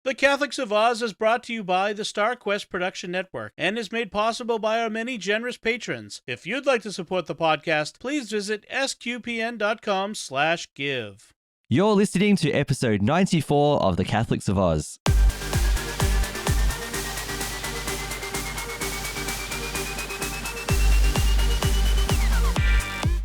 The Catholics of Oz is brought to you by the Star Quest Production Network and is made possible by our many generous patrons. If you'd like to support the podcast, please visit sqpn.com/give. You're listening to episode 94 of The Catholics of Oz.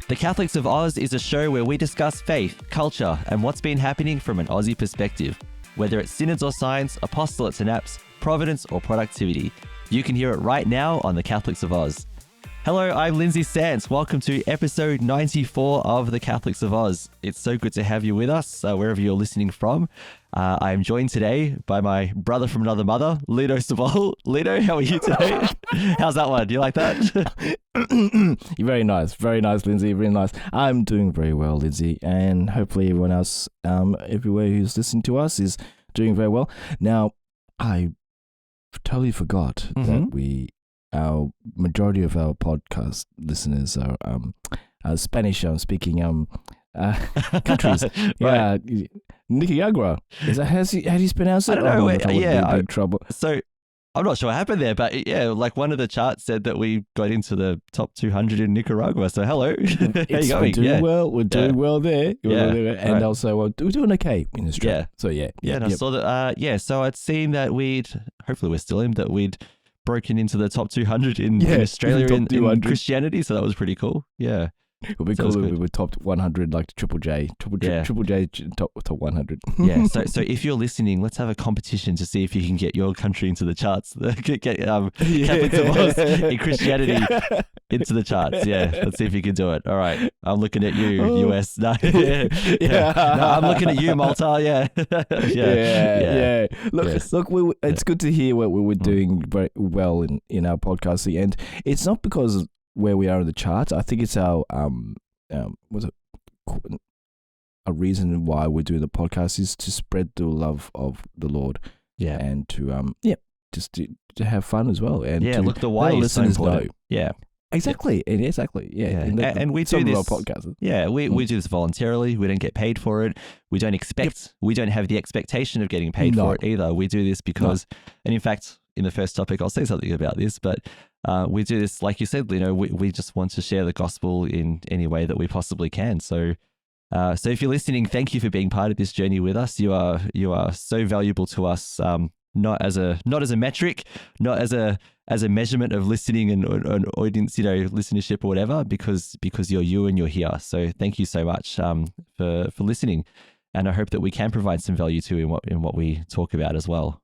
The Catholics of Oz is a show where we discuss faith, culture, and what's been happening from an Aussie perspective. Whether it's synods or science, apostolates and apps, providence or productivity, you can hear it right now on The Catholics of Oz. Hello, I'm Lindsay Sant. Welcome to episode 94 of The Catholics of Oz. It's so good to have you with us, wherever you're listening from. I am joined today by my brother from another mother, Lino Saubolle. Lino, how are you today? How's that one? Do you like that? Very nice, Lindsay. Very nice. I'm doing very well, Lindsay, and hopefully everyone else, everywhere who's listening to us, is doing very well. Now, I totally forgot that our majority of our podcast listeners are Spanish speaking countries. Right. Yeah, Nicaragua. Is that how do you pronounce it? I don't know. Big trouble. So I'm not sure what happened there, but yeah, like one of the charts said that we got into the top 200 in Nicaragua. So hello, how you going? We're doing well. We're doing well there. And right. Also we're doing okay in Australia. Yeah. So yeah. And I saw that. So I'd seen that hopefully we're still in, that we'd broken into the top 200 in Australia in Christianity. So that was pretty cool. Yeah. It would be cool if we were top 100, like Triple J top 100. Yeah. So if you're listening, let's have a competition to see if you can get your country into the charts. Get Catholics of Oz in Christianity into the charts. Yeah. Let's see if you can do it. All right. I'm looking at you, US. No, No, I'm looking at you, Malta. Yeah. Look, it's good to hear what we were doing very well in our podcasting, and it's not because where we are in the charts. I think it's our a reason why we're doing the podcast is to spread the love of the Lord, and to just to have fun as well, and look, the why is so important. Exactly. And we do this our podcasts. Yeah, we do this voluntarily. We don't get paid for it. We don't have the expectation of getting paid for it either. We do this because, and in fact, in the first topic, I'll say something about this, but we do this, like you said, Lino, we just want to share the gospel in any way that we possibly can. So if you're listening, thank you for being part of this journey with us. You are so valuable to us, not as a metric, not as a measurement of listening and audience, listenership or whatever, because you're you and you're here. So thank you so much for listening, and I hope that we can provide some value too in what we talk about as well.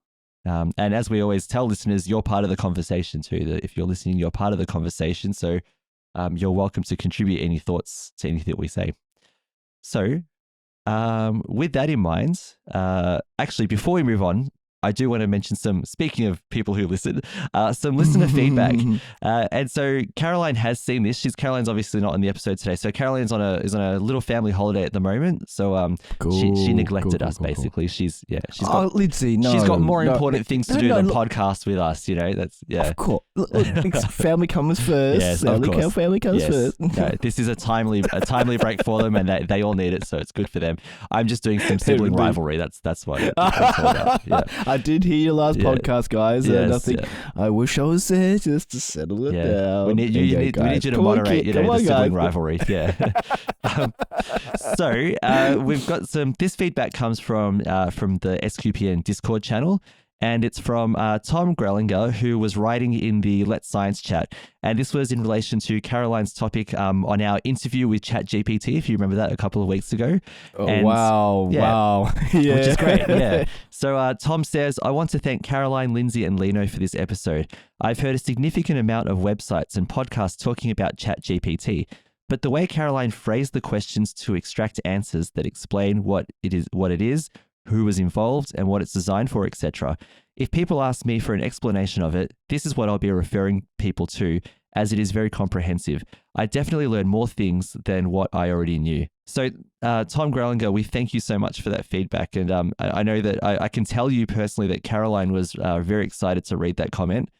And as we always tell listeners, you're part of the conversation too. That if you're listening, you're part of the conversation. So you're welcome to contribute any thoughts to anything that we say. So with that in mind, actually, before we move on, I do want to mention speaking of people who listen, some listener feedback. And so Caroline has seen this. Caroline's obviously not on the episode today. So Caroline's is on a little family holiday at the moment. So she neglected us basically. She's got Lindsay, she's got more important things to do than podcast with us. That's Of course. Family comes first. Yes, of course. Family comes first. No, this is a timely break for them, and they all need it, so it's good for them. I'm just doing some sibling rivalry. That's what that's all about. Yeah. I did hear your last podcast, guys, and I think I wish I was there just to settle it down. We need you to moderate, the sibling rivalry. Yeah. So we've got this feedback comes from the SQPN Discord channel. And it's from Tom Grellinger, who was writing in the Let's Science chat. And this was in relation to Caroline's topic on our interview with ChatGPT, if you remember that a couple of weeks ago. Wow. Which is great, yeah. So Tom says, I want to thank Caroline, Lindsay and Lino for this episode. I've heard a significant amount of websites and podcasts talking about ChatGPT. But the way Caroline phrased the questions to extract answers that explain what it is, who was involved and what it's designed for, etc. If people ask me for an explanation of it, this is what I'll be referring people to, as it is very comprehensive. I definitely learned more things than what I already knew. So Tom Grellinger, we thank you so much for that feedback. And I know that I can tell you personally that Caroline was very excited to read that comment.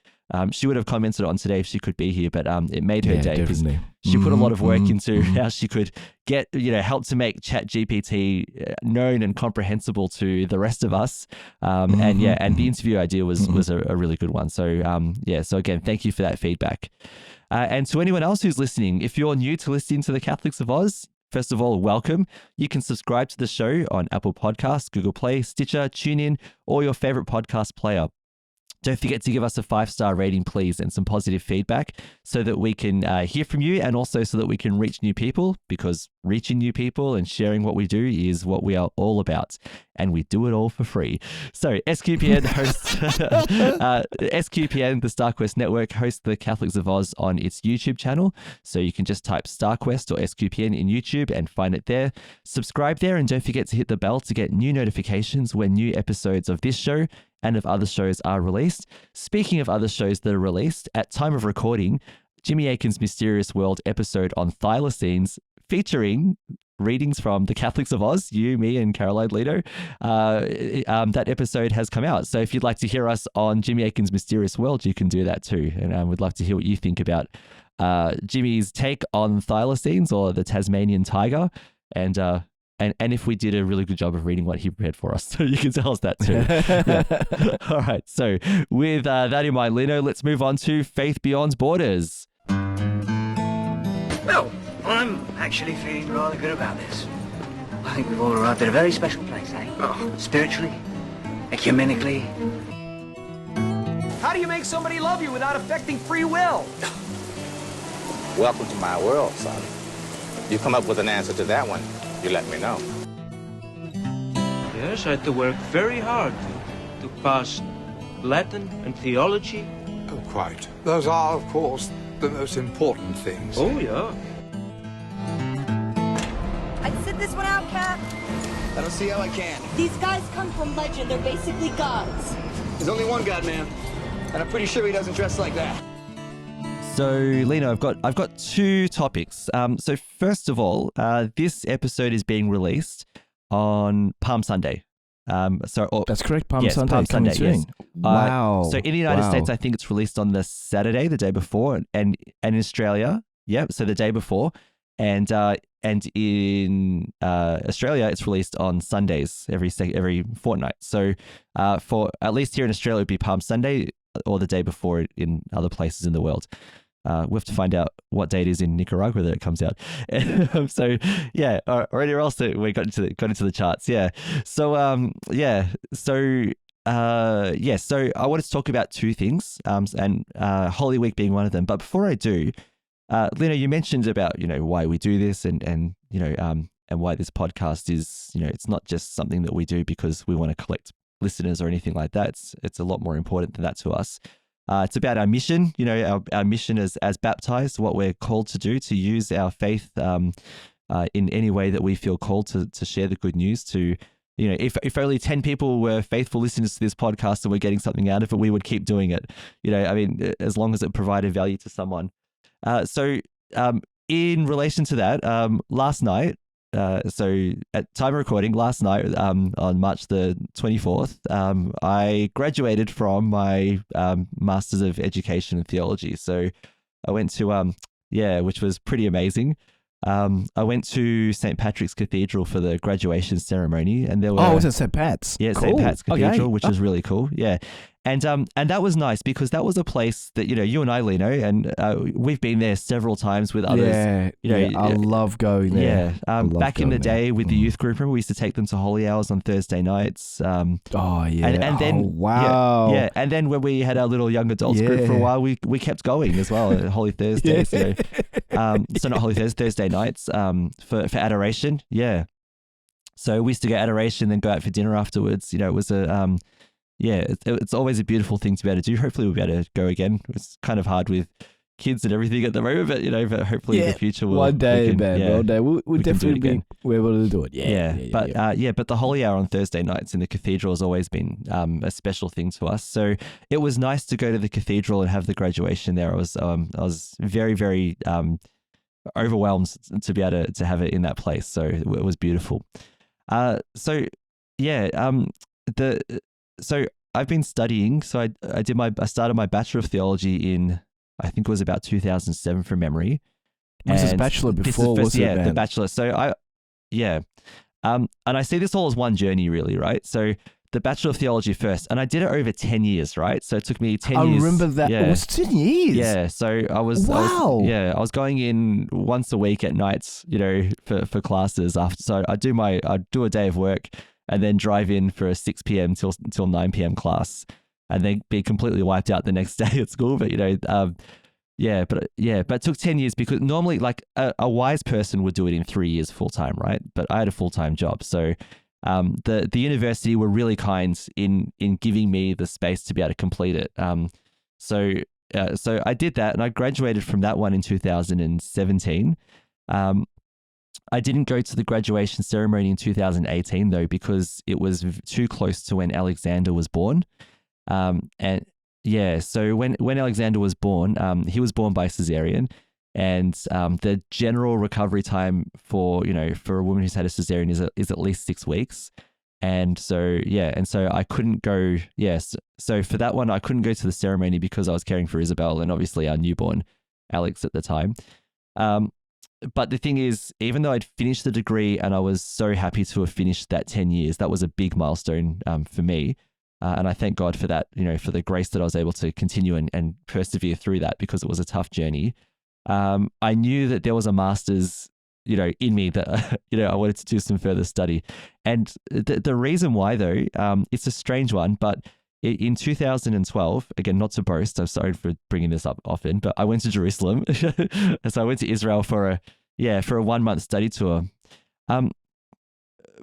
She would have commented on today if she could be here, but it made her day because definitely. she put a lot of work into how she could get, help to make ChatGPT known and comprehensible to the rest of us. And the interview idea was a really good one. So so again, thank you for that feedback. And to anyone else who's listening, if you're new to listening to the Catholics of Oz, first of all, welcome. You can subscribe to the show on Apple Podcasts, Google Play, Stitcher, TuneIn, or your favorite podcast player. Don't forget to give us a 5-star rating, please, and some positive feedback so that we can hear from you, and also so that we can reach new people, because reaching new people and sharing what we do is what we are all about, and we do it all for free. So SQPN hosts, SQPN, the StarQuest network, hosts the Catholics of Oz on its YouTube channel. So you can just type StarQuest or SQPN in YouTube and find it there. Subscribe there, and don't forget to hit the bell to get new notifications when new episodes of this show and of other shows are released. Speaking of other shows that are released, at time of recording, Jimmy Akin's Mysterious World episode on thylacines, featuring readings from the Catholics of Oz, you, me, and Caroline Lino, that episode has come out. So if you'd like to hear us on Jimmy Akin's Mysterious World, you can do that too. And we'd love to hear what you think about Jimmy's take on thylacines or the Tasmanian tiger. And if we did a really good job of reading what he prepared for us. So you can tell us that too. Yeah. All right. So with that in mind, Lino, let's move on to Faith Beyond Borders. Well, I'm actually feeling rather good about this. I think we've all arrived at a very special place, eh? Oh. Spiritually, ecumenically. How do you make somebody love you without affecting free will? Welcome to my world, son. You come up with an answer to that one, you let me know. Yes, I had to work very hard to pass Latin and theology. Oh, quite. Those are, of course, the most important things. Oh, yeah. I'd sit this one out, Cap. I don't see how I can. These guys come from legend. They're basically gods. There's only one God, man. And I'm pretty sure he doesn't dress like that. So, Lino, I've got two topics. So first of all, this episode is being released on Palm Sunday. That's correct. Palm yes, Sunday. Palm Sunday. Yes. Wow. So in the United States, I think it's released on the Saturday, the day before, and in Australia, so the day before, and in Australia, it's released on Sundays every fortnight. So for at least here in Australia, it'd be Palm Sunday or the day before in other places in the world. We have to find out what day it is in Nicaragua that it comes out. So yeah, already or else we got into the charts. Yeah. So So I wanted to talk about two things, and Holy Week being one of them. But before I do, Lino, you mentioned about why we do this and why this podcast is it's not just something that we do because we want to collect listeners or anything like that. It's a lot more important than that to us. It's about our mission, our mission as baptized, what we're called to do, to use our faith in any way that we feel called to share the good news to, if only 10 people were faithful listeners to this podcast and we're getting something out of it, we would keep doing it. As long as it provided value to someone. So in relation to that, last night, so at time of recording, last night on March the 24th, I graduated from my Masters of Education and Theology. So I went to, which was pretty amazing. I went to St. Patrick's Cathedral for the graduation ceremony, and there were... Oh, was it St. Pat's? Yeah, cool. St. Pat's Cathedral, okay. Which was really cool. Yeah. And that was nice because that was a place that, you and I, Lino, and we've been there several times with others. Yeah, I love going there. Yeah. Back in the day with the youth group, remember we used to take them to Holy Hours on Thursday nights. And then, wow. Yeah. And then when we had our little young adults group for a while, we kept going as well at Holy Thursdays. So not Holy Thursday nights for adoration. Yeah. So we used to get adoration, then go out for dinner afterwards. It was a... it's always a beautiful thing to be able to do. Hopefully we'll be able to go again. It's kind of hard with kids and everything at the moment, but hopefully in the future one day we'll definitely be able to do it. But the Holy Hour on Thursday nights in the cathedral has always been a special thing to us. So it was nice to go to the cathedral and have the graduation there. I was very, very overwhelmed to be able to have it in that place. So it was beautiful. So I've been studying. So I started my Bachelor of Theology in, I think it was about 2007 from memory. Was this Bachelor before? The Bachelor. So and I see this all as one journey, really, right? So the Bachelor of Theology first, and I did it over 10 years, right? So it took me 10 years. I remember that. It was 10 years. Yeah. So I was going in once a week at nights, for classes after. So I'd do a day of work and then drive in for a 6 p.m. till 9 p.m. class, and then be completely wiped out the next day at school. But but it took 10 years because normally like a wise person would do it in 3 years full time, right? But I had a full time job, so the university were really kind in giving me the space to be able to complete it. So I did that, and I graduated from that one in 2017. I didn't go to the graduation ceremony in 2018 though, because it was too close to when Alexander was born. So when Alexander was born, he was born by cesarean, and the general recovery time for a woman who's had a cesarean is at least 6 weeks. And so I couldn't go. Yes, so for that one I couldn't go to the ceremony because I was caring for Isabel and obviously our newborn Alex at the time. But the thing is, even though I'd finished the degree and I was so happy to have finished that 10 years, that was a big milestone for me. And I thank God for that, for the grace that I was able to continue and persevere through that, because it was a tough journey. I knew that there was a master's, in me that, I wanted to do some further study. And the reason why though, it's a strange one, but in 2012, again, not to boast, I'm sorry for bringing this up often, but I went to Jerusalem. So I went to Israel for a 1-month study tour.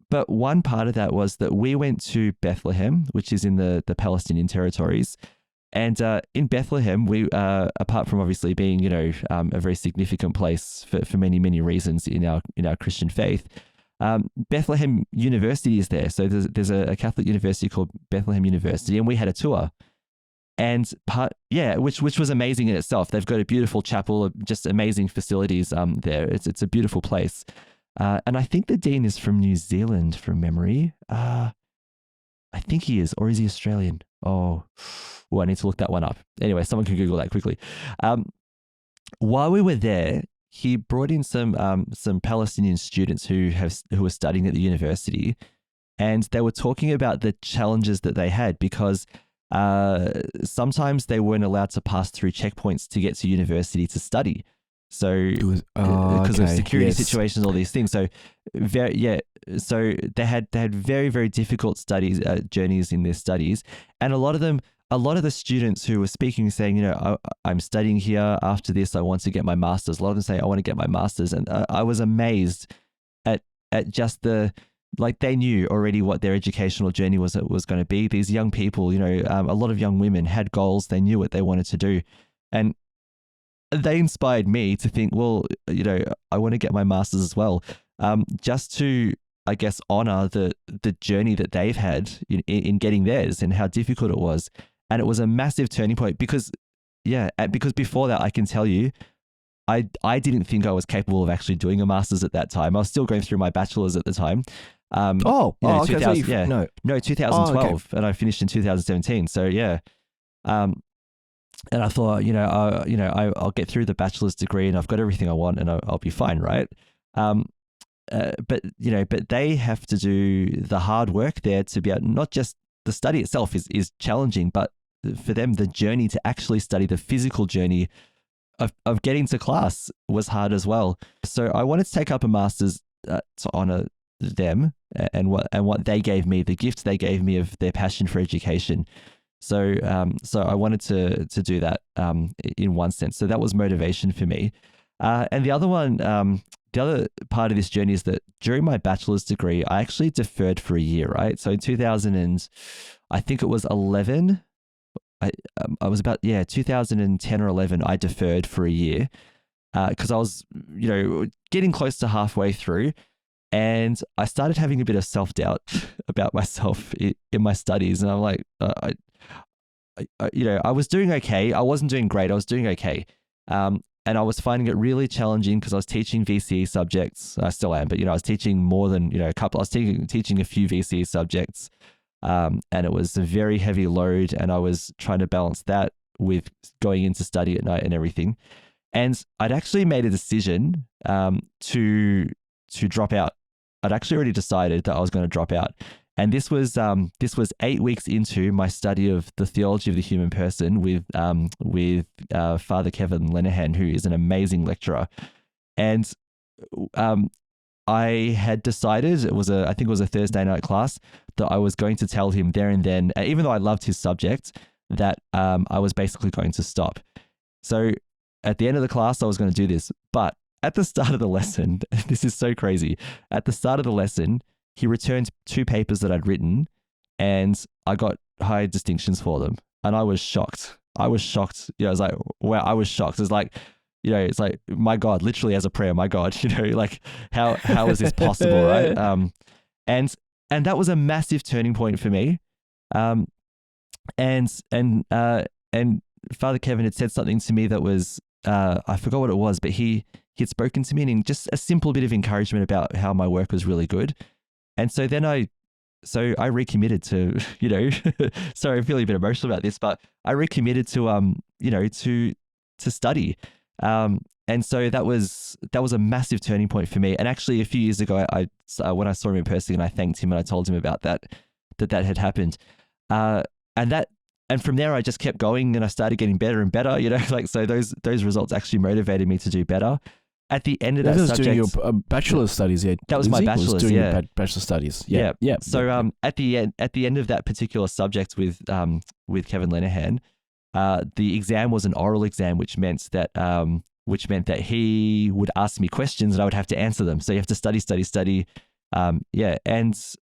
But one part of that was that we went to Bethlehem, which is in the Palestinian territories. And in Bethlehem, we, apart from obviously being, a very significant place for many, many reasons in our Christian faith, Bethlehem University is there. So there's a Catholic university called Bethlehem University, and we had a tour. And which was amazing in itself. They've got a beautiful chapel, just amazing facilities there. It's a beautiful place. And I think the dean is from New Zealand from memory. I think he is, or is he Australian? Oh, I need to look that one up. Anyway, someone can Google that quickly. While we were there, he brought in some Palestinian students who were studying at the university, and they were talking about the challenges that they had because sometimes they weren't allowed to pass through checkpoints to get to university to study. So because of security situations, all these things. So so they had very, very difficult journeys in their studies, and a lot of the students who were speaking saying, I'm studying here. After this, I want to get my master's. A lot of them say, I want to get my master's, and I was amazed at just they knew already what their educational journey was going to be. These young people, a lot of young women had goals. They knew what they wanted to do, and they inspired me to think, well, I want to get my master's as well, just to, I guess, honor the journey that they've had in getting theirs and how difficult it was. And it was a massive turning point because before that, I can tell you, I didn't think I was capable of actually doing a master's at that time. I was still going through my bachelor's at the time. 2012, and I finished in 2017. So yeah. And I thought, I'll get through the bachelor's degree and I've got everything I want and I'll be fine, right? But they have to do the hard work there to be able, not just the study itself is challenging, but for them, the journey to actually study, the physical journey of getting to class was hard as well. So I wanted to take up a master's to honor them and what they gave me, the gift they gave me of their passion for education. So I wanted to do that in one sense. So that was motivation for me. And the other one, the other part of this journey is that during my bachelor's degree, I actually deferred for a year, right? So in 2011, I was about 2010 or 11, I deferred for a year because I was getting close to halfway through, and I started having a bit of self-doubt about myself in my studies, and I'm like, I was doing okay. I wasn't doing great. I was doing okay. And I was finding it really challenging because I was teaching VCE subjects. I still am, but I was teaching more than a couple. I was teaching a few VCE subjects. and it was a very heavy load, and I was trying to balance that with going into study at night and everything. And I'd actually made a decision to drop out. I'd actually already decided that I was going to drop out. And this was 8 weeks into my study of the theology of the human person with Father Kevin Lenahan, who is an amazing lecturer. And I had decided, I think it was a Thursday night class, that I was going to tell him there and then, even though I loved his subject, that I was basically going to stop. So at the end of the class, I was going to do this. But at the start of the lesson, this is so crazy. At the start of the lesson, he returned 2 papers that I'd written, and I got high distinctions for them. And I was shocked. I was shocked. I was like, wow, I was shocked. It's like, it's like, my God, literally as a prayer, my God, like how is this possible, right? And that was a massive turning point for me. And Father Kevin had said something to me that was, I forgot what it was, but he had spoken to me and just a simple bit of encouragement about how my work was really good. And so then I recommitted to, sorry, I'm feeling a bit emotional about this, but I recommitted to study. And so that was a massive turning point for me. And actually a few years ago, when I saw him in person, and I thanked him and I told him about that had happened. And from there, I just kept going and I started getting better and better, so those results actually motivated me to do better. At the end of that subject, doing your bachelor's studies, yeah. That was my bachelor's, doing yeah. Your bachelor's studies, yeah. So at the end of that particular subject with Kevin Lenahan, the exam was an oral exam, which meant that he would ask me questions and I would have to answer them. So you have to study. And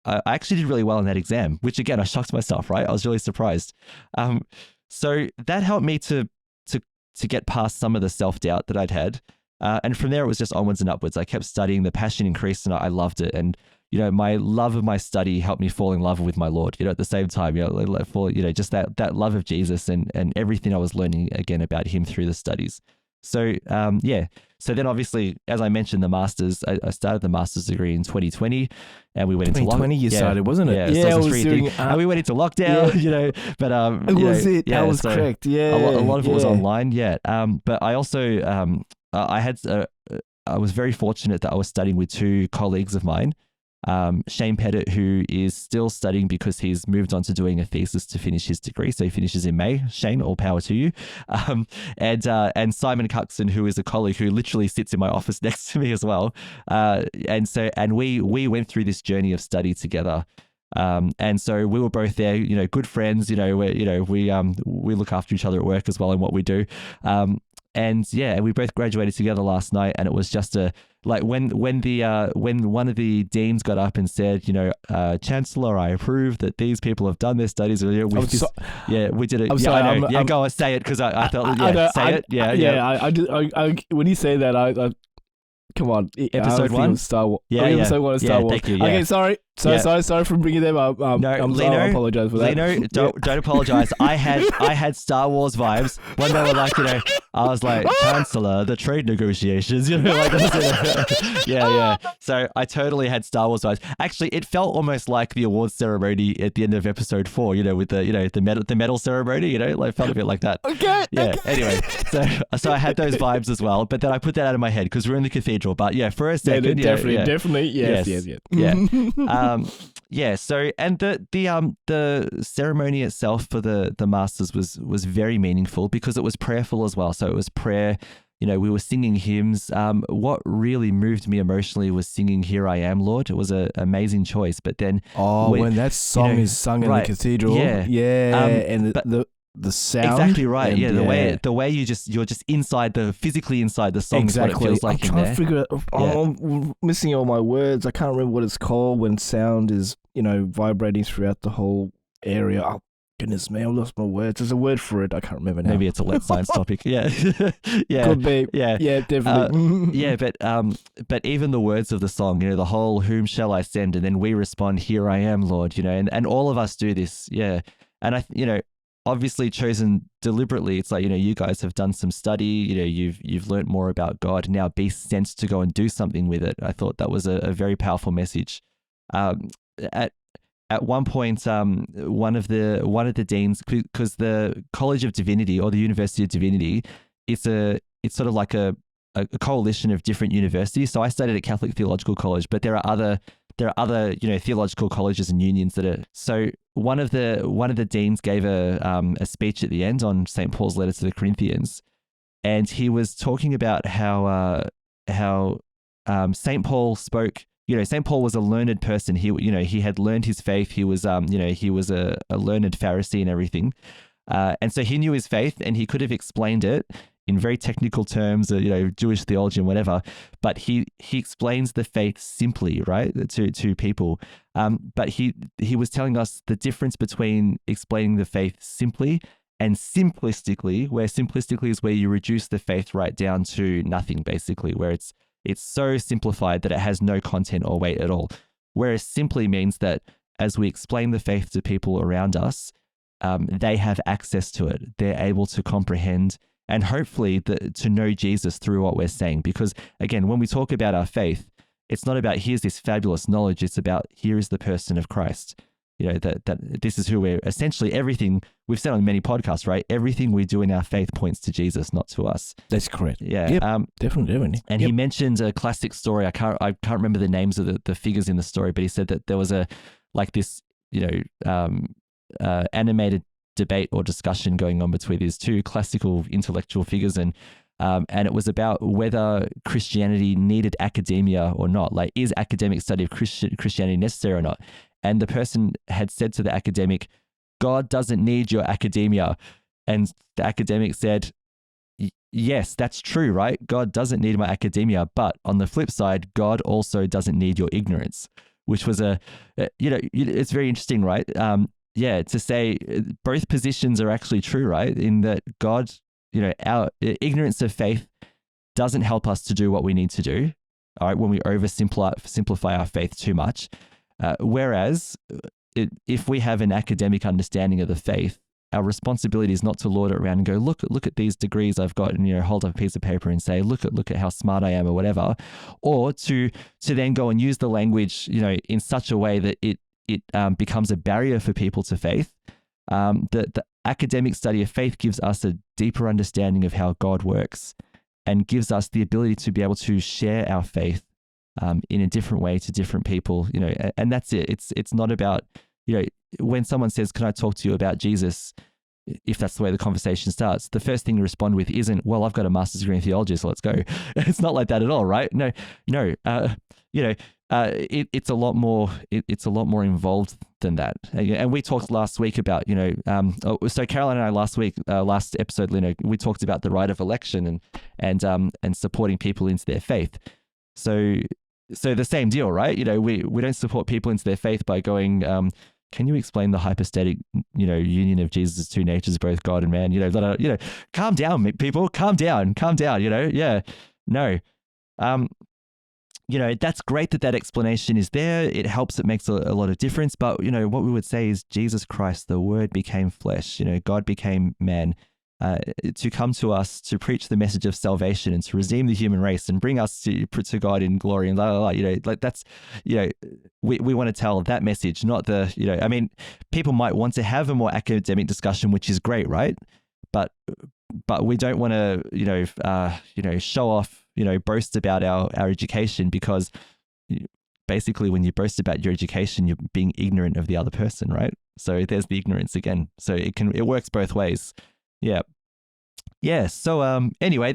I actually did really well in that exam, which again, I shocked myself, right? I was really surprised. So that helped me to get past some of the self-doubt that I'd had. And from there, it was just onwards and upwards. I kept studying, the passion increased, and I loved it. And, my love of my study helped me fall in love with my Lord, at the same time, just that love of Jesus and everything I was learning again about him through the studies. So, So then obviously, as I mentioned, the master's, I started the master's degree in 2020 and we went into lockdown. 2020 you started, wasn't it? Yeah, so I was doing, and we went into lockdown, but that was correct. Yeah. A lot of it was online, but I also, I was very fortunate that I was studying with 2 colleagues of mine, Shane Pettit, who is still studying because he's moved on to doing a thesis to finish his degree. So he finishes in May. Shane, all power to you. And Simon Cuxon, who is a colleague who literally sits in my office next to me as well. And we went through this journey of study together. And so we were both there, good friends, we look after each other at work as well in what we do. And we both graduated together last night, and it was just when one of the deans got up and said, Chancellor, I approve that these people have done their studies. We did it. I'm sorry, I know. Go on, say it because I felt say it. I when you say that, I come on, episode 1 Star Wars. Episode 1 of Star Wars. Thank you. Okay, sorry. Sorry for bringing them up. Lino, I apologize for that. Lino, don't apologize. I had Star Wars vibes when they were like, I was like, Chancellor, the trade negotiations, So I totally had Star Wars vibes. Actually, it felt almost like the awards ceremony at the end of episode 4, with the medal ceremony, felt a bit like that. Okay. Yeah. Okay. Anyway, so I had those vibes as well, but then I put that out of my head because we're in the cathedral. But for a second, definitely, yes. So and the ceremony itself for the masters was very meaningful because it was prayerful as well. So it was prayer. We were singing hymns. What really moved me emotionally was singing "Here I Am, Lord." It was an amazing choice. But then, when that song is sung in the cathedral, and the sound, exactly right. The way you're just physically inside the song. Exactly. Is what it feels like. I'm trying to figure out. I'm missing all my words. I can't remember what it's called when sound is vibrating throughout the whole area. Oh, goodness me, I lost my words. There's a word for it. I can't remember now. Maybe it's a Let's Science topic. Yeah. Could be. Yeah, definitely. But even the words of the song, the whole "Whom shall I send?" and then we respond, "Here I am, Lord." And all of us do this. Yeah, and obviously chosen deliberately. It's like, you guys have done some study, you've learned more about God. Now be sent to go and do something with it. I thought that was a very powerful message. at one point, one of the deans, because the College of Divinity or the University of Divinity, it's sort of like a coalition of different universities. So I studied at Catholic Theological College, but there are other theological colleges and unions that are. So one of the deans gave a speech at the end on St. Paul's letter to the Corinthians, and he was talking about how St. Paul spoke. St. Paul was a learned person. He had learned his faith. He was a learned Pharisee and everything, and so he knew his faith, and he could have explained it in very technical terms, Jewish theology and whatever, but he explains the faith simply, right, to people. But he was telling us the difference between explaining the faith simply and simplistically, where simplistically is where you reduce the faith right down to nothing, basically, where it's so simplified that it has no content or weight at all. Whereas simply means that as we explain the faith to people around us, they have access to it. They're able to comprehend and hopefully to know Jesus through what we're saying. Because again, when we talk about our faith, it's not about here's this fabulous knowledge. It's about here is the person of Christ. That this is who we're essentially. Everything we've said on many podcasts, right? Everything we do in our faith points to Jesus, not to us. That's correct. Yeah. Yep, definitely. And he mentioned a classic story. I can't remember the names of the figures in the story, but he said that there was this animated debate or discussion going on between these two classical intellectual figures, and it was about whether Christianity needed academia or not. Like, is academic study of Christianity necessary or not? And the person had said to the academic, God doesn't need your academia. And the academic said, yes, that's true, right? God doesn't need my academia. But on the flip side, God also doesn't need your ignorance, which was it's very interesting, right? To say both positions are actually true, right? In that God, our ignorance of faith doesn't help us to do what we need to do, all right, when we oversimplify our faith too much. Whereas if we have an academic understanding of the faith, our responsibility is not to lord it around and go, look at these degrees I've got, and hold up a piece of paper and say, look at how smart I am or whatever, or to then go and use the language, in such a way that it becomes a barrier for people to faith. The academic study of faith gives us a deeper understanding of how God works and gives us the ability to be able to share our faith in a different way to different people, and that's it. It's not about, when someone says, can I talk to you about Jesus? If that's the way the conversation starts, the first thing you respond with isn't, well, I've got a master's degree in theology, so let's go. It's not like that at all, right? No. It's a lot more. It's a lot more involved than that. And we talked last week about, so Caroline and I last episode, Lino, we talked about the right of election and supporting people into their faith. So the same deal, right? We don't support people into their faith by going, can you explain the hypostatic, union of Jesus' two natures, both God and man? Calm down, people, calm down. Yeah, no. That's great that explanation is there. It helps. It makes a lot of difference. But, what we would say is Jesus Christ, the Word became flesh. God became man to come to us, to preach the message of salvation and to redeem the human race and bring us to God in glory and blah, blah, blah. That's, we want to tell that message, not the, people might want to have a more academic discussion, which is great, right? But we don't want to, show off, boast about our education, because basically when you boast about your education, you're being ignorant of the other person, right? So there's the ignorance again. So it works both ways. Yeah. So anyway,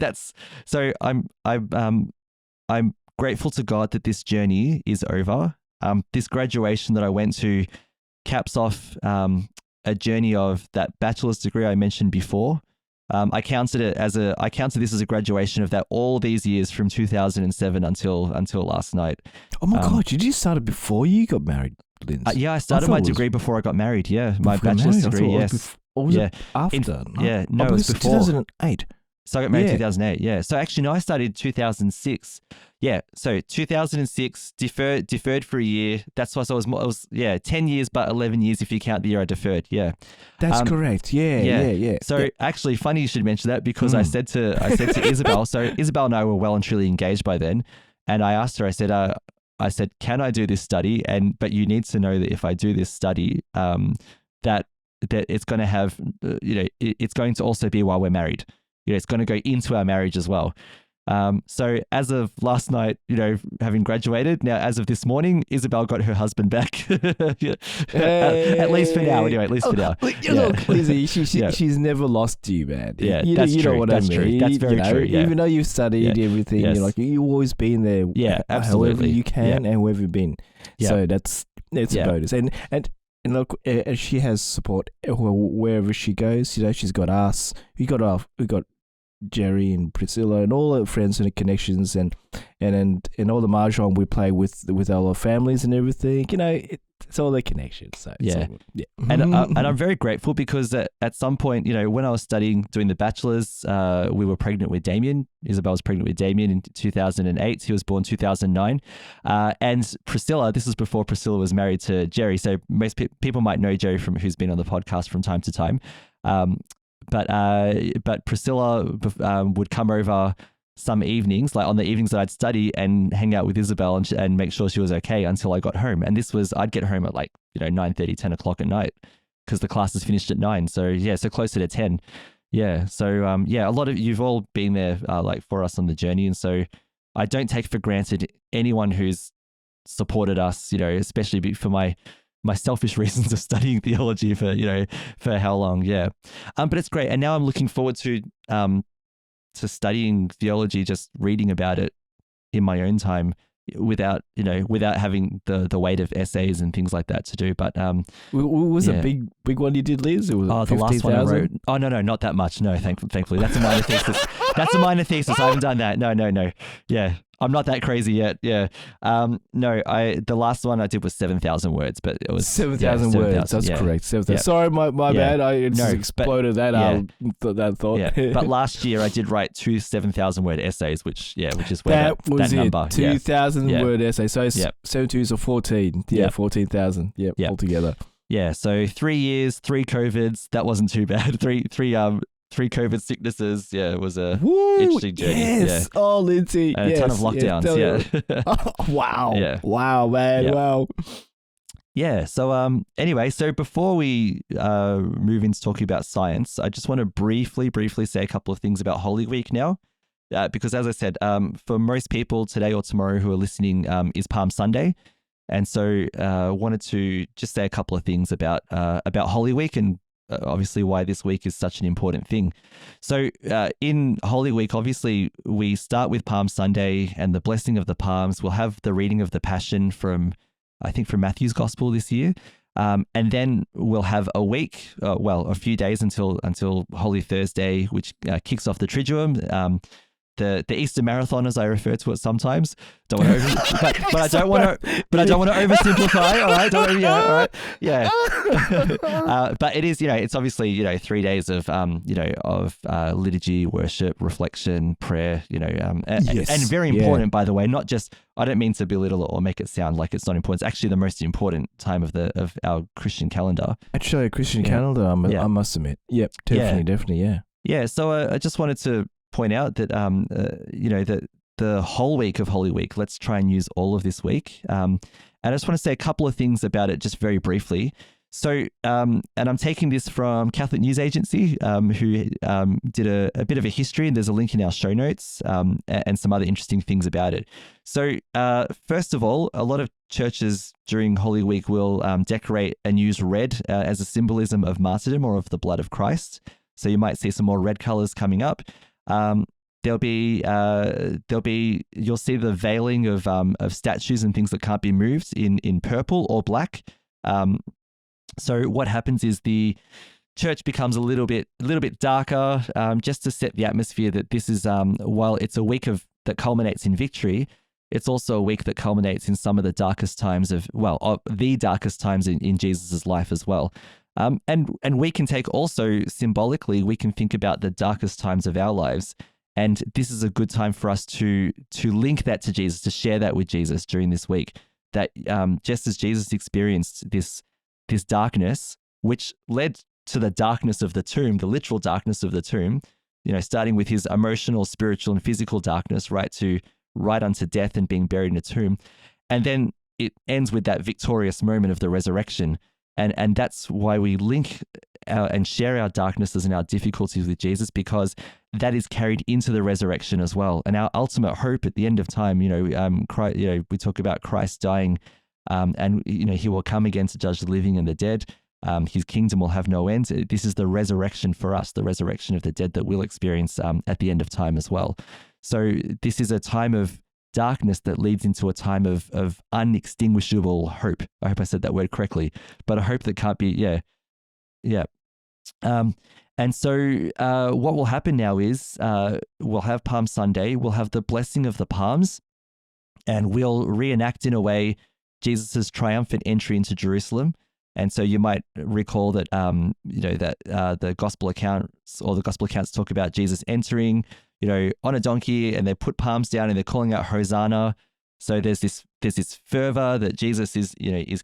I'm grateful to God that this journey is over. This graduation that I went to caps off a journey of that bachelor's degree I mentioned before. I counted this as a graduation of that all these years from 2007 until last night. Oh my God! You start it before you got married, Lindsay? Yeah, I started my degree before I got married. Yeah, my bachelor's degree. Yes. Or was it after? Yeah, no, it was before. 2008. So I got married in 2008. Yeah. So actually, no, I started 2006. Yeah. So 2006 deferred for a year. That's why. So it was 10 years, but 11 years if you count the year I deferred. Yeah. That's correct. Yeah. So actually, funny you should mention that, because I said to Isabel. So Isabel and I were well and truly engaged by then, and I asked her. I said, I said, can I do this study? But you need to know that if I do this study, that it's going to have, it's going to also be while we're married. It's going to go into our marriage as well. So as of last night, having graduated, now as of this morning, Isabel got her husband back. At least for now, anyway. At least for now. Look, Lizzie, she's never lost you, man. Yeah, that's true. Know what that's I mean. True. That's very true. Yeah. Even though you've studied everything, Yes. you've always been there. Yeah, absolutely. However you can and wherever you've been. Yeah. So that's a bonus. And look, she has support wherever she goes. She's got us. We got Jerry and Priscilla and all our friends and connections and all the mahjong we play with our families and everything. It's all the connections. So it's all good. Yeah. And I'm very grateful because at some point, when I was doing the bachelor's, we were pregnant with Damien. Isabel was pregnant with Damien in 2008. He was born 2009. And Priscilla, this is before Priscilla was married to Jerry. So most people might know Jerry who's been on the podcast from time to time. But Priscilla would come over some evenings, like on the evenings that I'd study, and hang out with Isabel and make sure she was okay until I got home. And I'd get home at 9:30, 10 o'clock at night because the classes finished at 9. So so closer to 10. Yeah. So a lot of you've all been there for us on the journey, and so I don't take for granted anyone who's supported us. Especially for my selfish reasons of studying theology for how long. Yeah. But it's great. And now I'm looking forward to studying theology, just reading about it in my own time without having the weight of essays and things like that to do. But was a big one you did, Liz? It was the last one I wrote. Oh no, not that much. No, thankfully. That's a minor thesis. That's a minor thesis. I haven't done that. No. Yeah. I'm not that crazy yet. Yeah. The last one I did was 7,000 words, but it was 7,000 words. That's correct. 7,000. Sorry, my bad. I just exploded that thought. Yeah. But last year I did write 2 7,000 word essays, which is where that was that number. 2,000 word essays. So 7 twos are 14. Yeah, 14,000. Yeah, altogether. Yeah. So 3 years, 3 COVIDs. That wasn't too bad. Three COVID sicknesses. Yeah, it was a interesting journey. Yes. Yeah. Oh, Lindsay. And a ton of lockdowns. Yeah. Oh, wow. Yeah. Wow, man. Yeah. Wow. Yeah. So anyway, so before we move into talking about science, I just want to briefly say a couple of things about Holy Week now. Because as I said, for most people today or tomorrow who are listening is Palm Sunday. And so wanted to just say a couple of things about Holy Week and obviously why this week is such an important thing. So in Holy Week, obviously we start with Palm Sunday and the blessing of the palms. We'll have the reading of the Passion from Matthew's Gospel this year. And then we'll have a week, a few days until Holy Thursday, which kicks off the Triduum. The Easter Marathon, as I refer to it sometimes. Don't want to, but I don't want to oversimplify. All right, all right, yeah. But it is, it's obviously, 3 days of liturgy, worship, reflection, prayer, and very important, by the way. Not just, I don't mean to belittle it or make it sound like it's not important. It's actually the most important time of our Christian calendar. Actually, a Christian calendar, I must admit. Yep, definitely, yeah. Yeah, so I just wanted to point out that that the whole week of Holy Week, let's try and use all of this week. And I just want to say a couple of things about it just very briefly. So, and I'm taking this from Catholic News Agency, who did a bit of a history, and there's a link in our show notes, and some other interesting things about it. So, first of all, a lot of churches during Holy Week will decorate and use red as a symbolism of martyrdom or of the blood of Christ. So you might see some more red colors coming up. You'll see the veiling of statues and things that can't be moved in purple or black. So what happens is the church becomes a little bit darker, just to set the atmosphere that this is, while it's a week that culminates in victory, it's also a week that culminates in some of the darkest times the darkest times in Jesus's life as well. And we can take also symbolically, we can think about the darkest times of our lives. And this is a good time for us to link that to Jesus, to share that with Jesus during this week. That just as Jesus experienced this darkness, which led to the darkness of the tomb, the literal darkness of the tomb, starting with his emotional, spiritual, and physical darkness, right unto death and being buried in a tomb. And then it ends with that victorious moment of the resurrection. And that's why we link and share our darknesses and our difficulties with Jesus, because that is carried into the resurrection as well. And our ultimate hope at the end of time, Christ, we talk about Christ dying, and he will come again to judge the living and the dead. His kingdom will have no end. This is the resurrection for us, the resurrection of the dead that we'll experience at the end of time as well. So this is a time of darkness that leads into a time of unextinguishable hope. I hope I said that word correctly, but a hope that can't be, yeah. And so what will happen now is we'll have Palm Sunday, we'll have the blessing of the palms, and we'll reenact in a way Jesus's triumphant entry into Jerusalem. And so you might recall that, that the gospel accounts talk about Jesus entering, on a donkey, and they put palms down and they're calling out Hosanna. So there's this fervor that Jesus is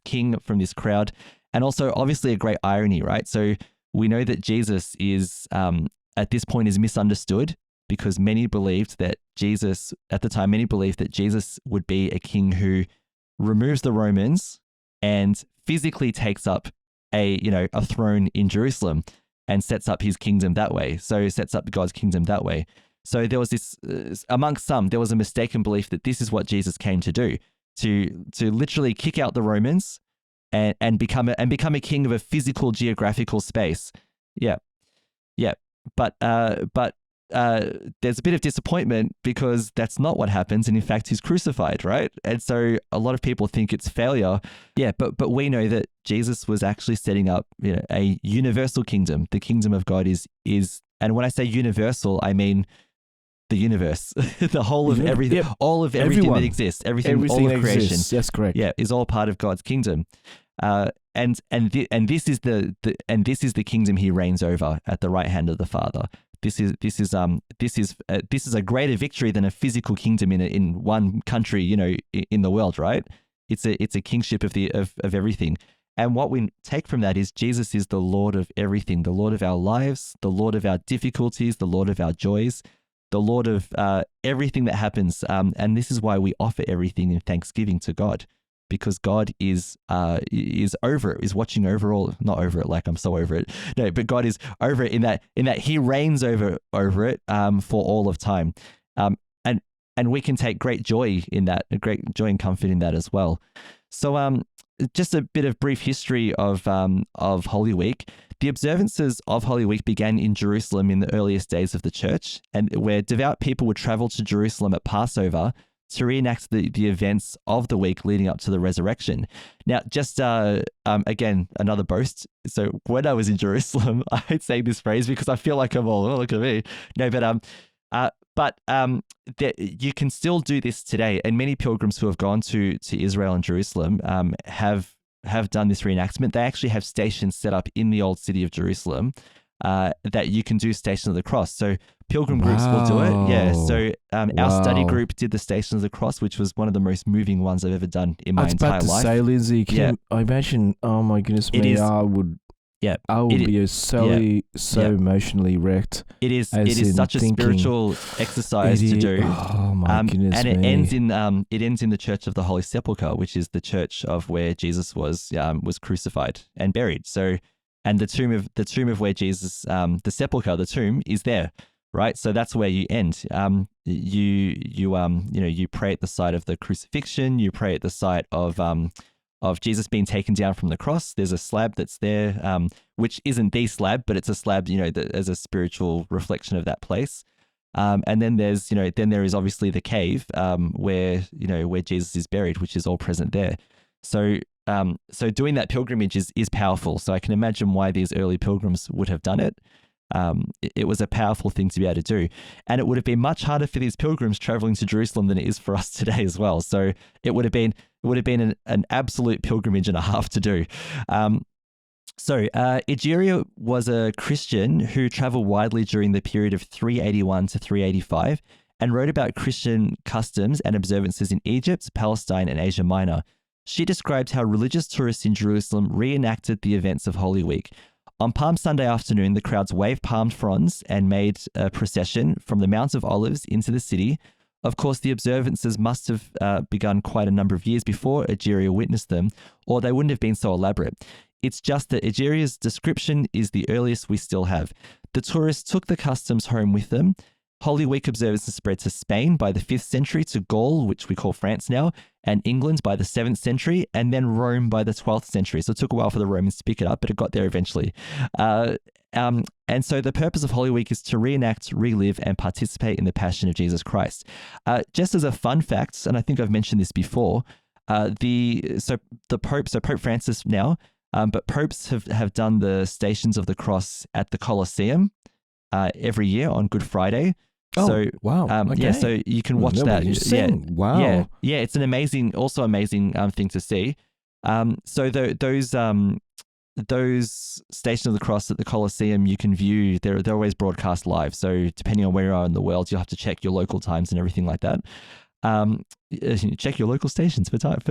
king from this crowd. And also obviously a great irony, right? So we know that Jesus is, at this point, is misunderstood, because many believed that Jesus would be a king who removes the Romans and physically takes up a throne in Jerusalem and sets up his kingdom that way. So sets up God's kingdom that way. So there was this, amongst some, there was a mistaken belief that this is what Jesus came to do, to literally kick out the Romans and become a king of a physical geographical space. Yeah. But there's a bit of disappointment, because that's not what happens, and in fact he's crucified, right? And so a lot of people think it's failure. Yeah, but we know that Jesus was actually setting up a universal kingdom. The kingdom of God is, and when I say universal, I mean the universe, the whole of everything, all of everything that exists, everything all of creation. Exists. That's correct. Yeah, is all part of God's kingdom. And this is the kingdom he reigns over at the right hand of the Father. This is a greater victory than a physical kingdom in one country, in the world, right? It's a kingship of everything. And what we take from that is Jesus is the Lord of everything, the Lord of our lives, the Lord of our difficulties, the Lord of our joys, the Lord of everything that happens. And this is why we offer everything in thanksgiving to God, because God is over it, is watching over all, not over it like I'm so over it. No, but God is over it in that he reigns over it for all of time. And we can take great joy in that, a great joy and comfort in that as well. So just a bit of brief history of Holy Week. The observances of Holy Week began in Jerusalem in the earliest days of the church, and where devout people would travel to Jerusalem at Passover to reenact the events of the week leading up to the resurrection. Now, just again, another boast. So when I was in Jerusalem, I hate saying this phrase because I feel like I'm all, oh, look at me. No, but you can still do this today, and many pilgrims who have gone to Israel and Jerusalem have done this reenactment. They actually have stations set up in the old city of Jerusalem that you can do Station of the Cross. So pilgrim groups will do it. Yeah. So our study group did the Station of the Cross, which was one of the most moving ones I've ever done in my entire life. I was about to say, Lindsay, I imagine, oh my goodness me, I would be so emotionally wrecked. It is such a spiritual exercise to do. Oh my goodness and me. it ends in the Church of the Holy Sepulchre, which is the church of where Jesus was crucified and buried. So, and the tomb of where Jesus, the sepulchre, the tomb is there, right? So that's where you end. You pray at the site of the crucifixion. You pray at the site of Jesus being taken down from the cross. There's a slab that's there, which isn't the slab, but it's a slab, as a spiritual reflection of that place. And then there is obviously the cave, where Jesus is buried, which is all present there. So doing that pilgrimage is powerful. So I can imagine why these early pilgrims would have done it. It was a powerful thing to be able to do, and it would have been much harder for these pilgrims traveling to Jerusalem than it is for us today as well. So it would have been an absolute pilgrimage and a half to do. Egeria was a Christian who traveled widely during the period of 381 to 385 and wrote about Christian customs and observances in Egypt, Palestine, and Asia Minor. She described how religious tourists in Jerusalem reenacted the events of Holy Week. On Palm Sunday afternoon, the crowds waved palm fronds and made a procession from the Mount of Olives into the city, Of course, the observances must have begun quite a number of years before Egeria witnessed them, or they wouldn't have been so elaborate. It's just that Egeria's description is the earliest we still have. The tourists took the customs home with them. Holy Week observances spread to Spain by the 5th century, to Gaul, which we call France now, and England by the 7th century, and then Rome by the 12th century. So it took a while for the Romans to pick it up, but it got there eventually. And so the purpose of Holy Week is to reenact, relive, and participate in the Passion of Jesus Christ. Just as a fun fact, and I think I've mentioned this before, Pope Francis now, but popes have done the Stations of the Cross at the Colosseum every year on Good Friday. Oh, so, wow. Okay. Yeah, so you can watch that. Yeah. Wow. Yeah, it's an amazing thing to see. So those Stations of the Cross at the Colosseum, you can view, they're always broadcast live. So depending on where you are in the world, you'll have to check your local times and everything like that. Check your local stations for times.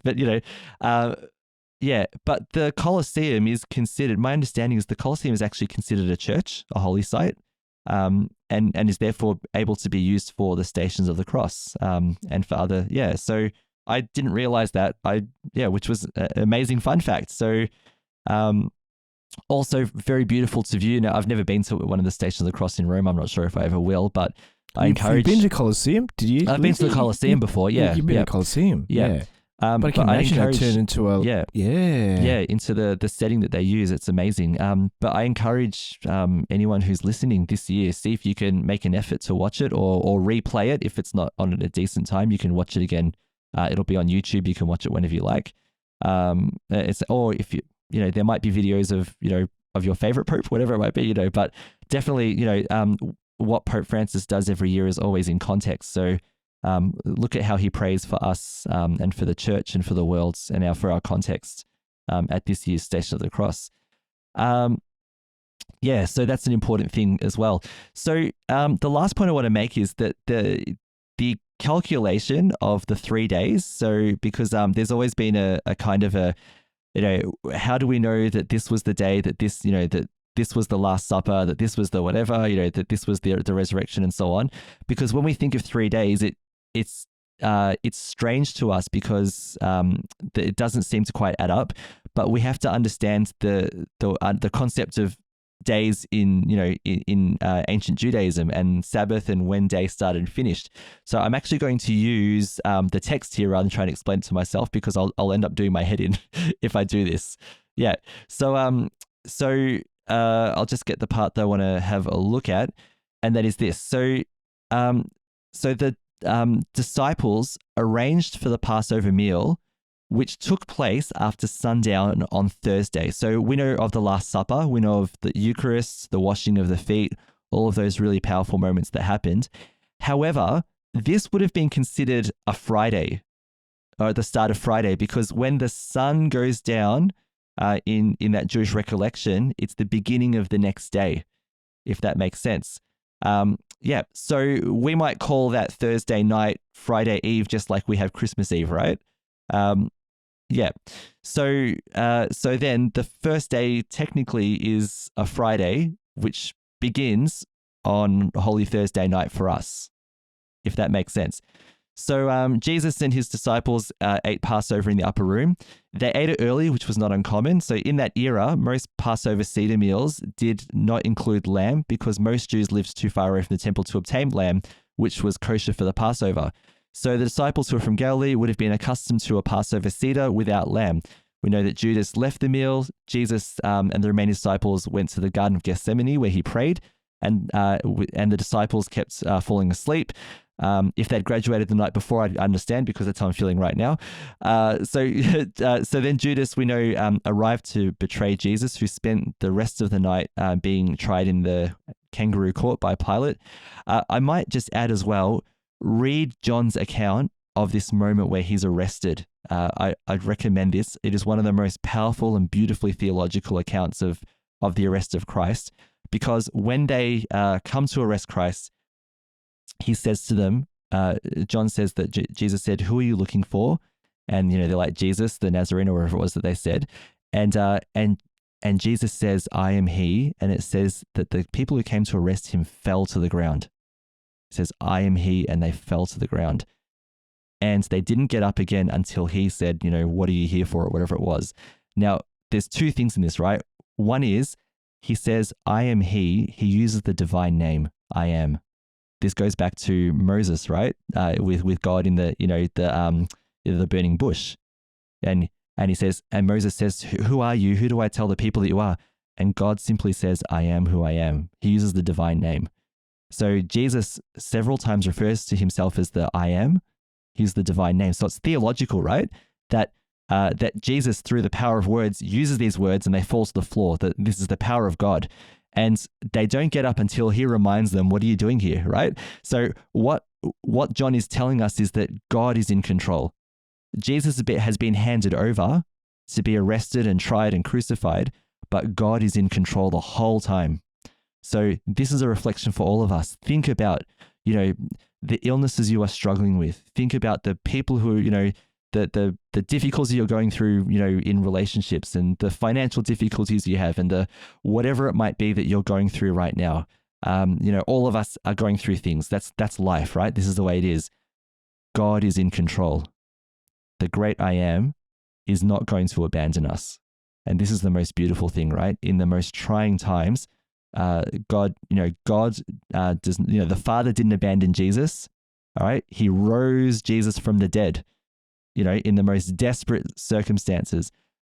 But, but the Colosseum is considered, my understanding is the Colosseum is actually considered a church, a holy site, and is therefore able to be used for the Stations of the Cross, and for other, so I didn't realize that, which was an amazing fun fact. So, also very beautiful to view. Now, I've never been to one of the Stations of the Cross in Rome. I'm not sure if I ever will, but I encourage. You've been to the Colosseum? Did you? I've been to the Colosseum before. Yeah, you've been to the Colosseum. Yeah. But I can imagine that turned into a into the setting that they use. It's amazing. But I encourage anyone who's listening this year, see if you can make an effort to watch it or replay it. If it's not on at a decent time, you can watch it again. It'll be on YouTube. You can watch it whenever you like. Or if there might be videos of your favorite pope, whatever it might be. But definitely what Pope Francis does every year is always in context. So. Look at how he prays for us and for the church and for the world and now for our context at this year's Station of the Cross. So that's an important thing as well. So the last point I want to make is that the calculation of the 3 days. So because there's always been a kind of a, how do we know that this was the day that this, that this was the Last Supper, that this was the whatever, that this was the resurrection and so on. Because when we think of 3 days, it's strange to us because it doesn't seem to quite add up. But we have to understand the concept of days in ancient Judaism and Sabbath and when day started and finished. So I'm actually going to use the text here rather than trying to explain it to myself, because I'll end up doing my head in if I do this. Yeah. So I'll just get the part that I want to have a look at, and that is this. So the disciples arranged for the Passover meal, which took place after sundown on Thursday. So we know of the Last Supper, we know of the Eucharist, the washing of the feet, all of those really powerful moments that happened. However, this would have been considered a Friday, or at the start of Friday, because when the sun goes down in that Jewish recollection, it's the beginning of the next day, if that makes sense. So we might call that Thursday night Friday Eve, just like we have Christmas Eve, right? So then the first day technically is a Friday, which begins on Holy Thursday night for us, if that makes sense. So Jesus and his disciples ate Passover in the upper room. They ate it early, which was not uncommon. So in that era, most Passover Seder meals did not include lamb, because most Jews lived too far away from the temple to obtain lamb, which was kosher for the Passover. So the disciples who were from Galilee would have been accustomed to a Passover Seder without lamb. We know that Judas left the meal. Jesus and the remaining disciples went to the Garden of Gethsemane, where he prayed, and the disciples kept falling asleep. If they'd graduated the night before, I'd understand, because that's how I'm feeling right now. So then Judas, we know, arrived to betray Jesus, who spent the rest of the night being tried in the kangaroo court by Pilate. I might just add as well, read John's account of this moment where he's arrested. I'd recommend this. It is one of the most powerful and beautifully theological accounts of the arrest of Christ, because when they come to arrest Christ, he says to them, John says that Jesus said, "Who are you looking for?" And they're like, "Jesus, the Nazarene," or whatever it was that they said. And Jesus says, "I am he." And it says that the people who came to arrest him fell to the ground. It says, I am he, and they fell to the ground. And they didn't get up again until he said, what are you here for, or whatever it was. Now, there's two things in this, right? One is, he says, I am he. He uses the divine name, I am. This goes back to Moses, right? With God in the burning bush. And he says, and Moses says, who are you? Who do I tell the people that you are? And God simply says, I am who I am. He uses the divine name. So Jesus several times refers to himself as the I am. He's the divine name. So it's theological, right? That Jesus, through the power of words, uses these words and they fall to the floor. That this is the power of God. And they don't get up until he reminds them, what are you doing here, right? So what John is telling us is that God is in control. Jesus has been handed over to be arrested and tried and crucified, but God is in control the whole time. So this is a reflection for all of us. Think about, the illnesses you are struggling with. Think about the people who, the difficulties you're going through, in relationships, and the financial difficulties you have, and the whatever it might be that you're going through right now. All of us are going through things. That's life, right? This is the way it is. God is in control. The great I am is not going to abandon us. And this is the most beautiful thing, right? In the most trying times, God does, the Father didn't abandon Jesus. All right. He rose Jesus from the dead. In the most desperate circumstances,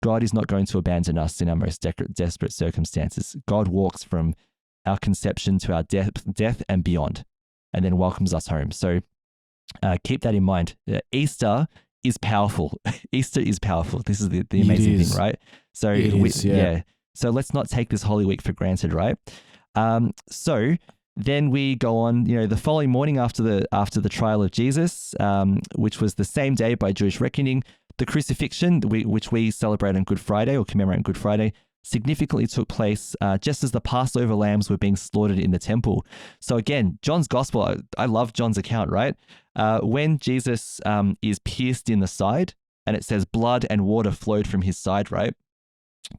God is not going to abandon us in our most desperate circumstances. God walks from our conception to our death and beyond, and then welcomes us home. So keep that in mind. Easter is powerful. Easter is powerful. This is the amazing thing, right? So So let's not take this Holy Week for granted, right? So then we go on, the following morning after the trial of Jesus, which was the same day by Jewish reckoning, the crucifixion, which we celebrate on Good Friday or commemorate on Good Friday, significantly took place just as the Passover lambs were being slaughtered in the temple. So again, John's gospel, I love John's account, right? When Jesus is pierced in the side, and it says blood and water flowed from his side, right?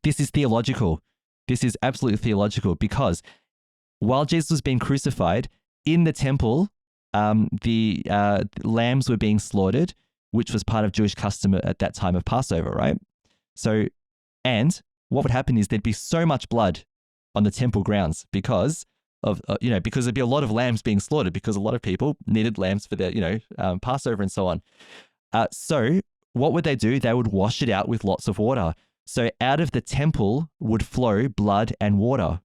This is theological. This is absolutely theological, because while Jesus was being crucified in the temple, the lambs were being slaughtered, which was part of Jewish custom at that time of Passover, right? So, and what would happen is there'd be so much blood on the temple grounds because there'd be a lot of lambs being slaughtered, because a lot of people needed lambs for their, Passover and so on. So what would they do? They would wash it out with lots of water. So out of the temple would flow blood and water,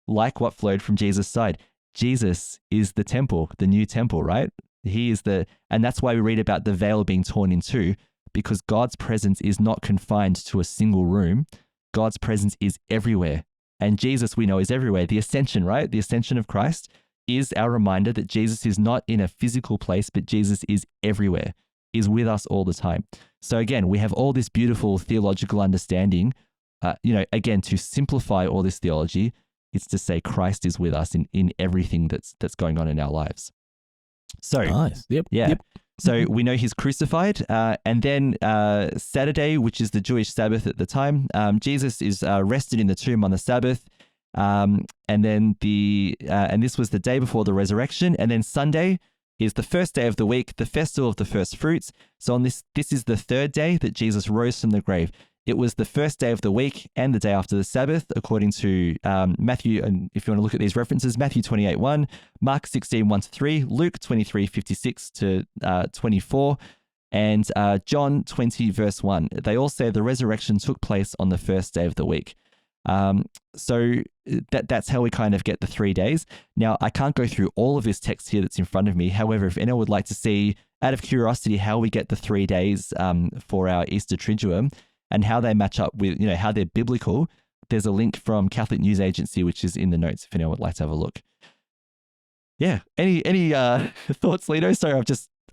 like what flowed from Jesus' side. Jesus is the temple, the new temple, right? He is and that's why we read about the veil being torn in two, because God's presence is not confined to a single room. God's presence is everywhere. And Jesus, we know, is everywhere. The ascension, right? The ascension of Christ is our reminder that Jesus is not in a physical place, but Jesus is everywhere, is with us all the time. So again, we have all this beautiful theological understanding. Again, to simplify all this theology, it's to say Christ is with us in everything that's going on in our lives. So, nice. Yep. Yeah. Yep. So we know he's crucified, and then Saturday, which is the Jewish Sabbath at the time, Jesus is rested in the tomb on the Sabbath, and then and this was the day before the resurrection, and then Sunday is the first day of the week, the festival of the first fruits. So on this is the third day that Jesus rose from the grave. It was the first day of the week and the day after the Sabbath, according to Matthew, and if you want to look at these references, Matthew 28:1, Mark 16:1-3, Luke 23:56-24, and John 20 verse 1. They all say the resurrection took place on the first day of the week. So that's how we kind of get the 3 days. Now, I can't go through all of this text here that's in front of me. However, if anyone would like to see, out of curiosity, how we get the 3 days for our Easter Triduum, and how they match up with, how they're biblical, there's a link from Catholic News Agency, which is in the notes if anyone would like to have a look. Yeah. Any thoughts, Lino? Sorry,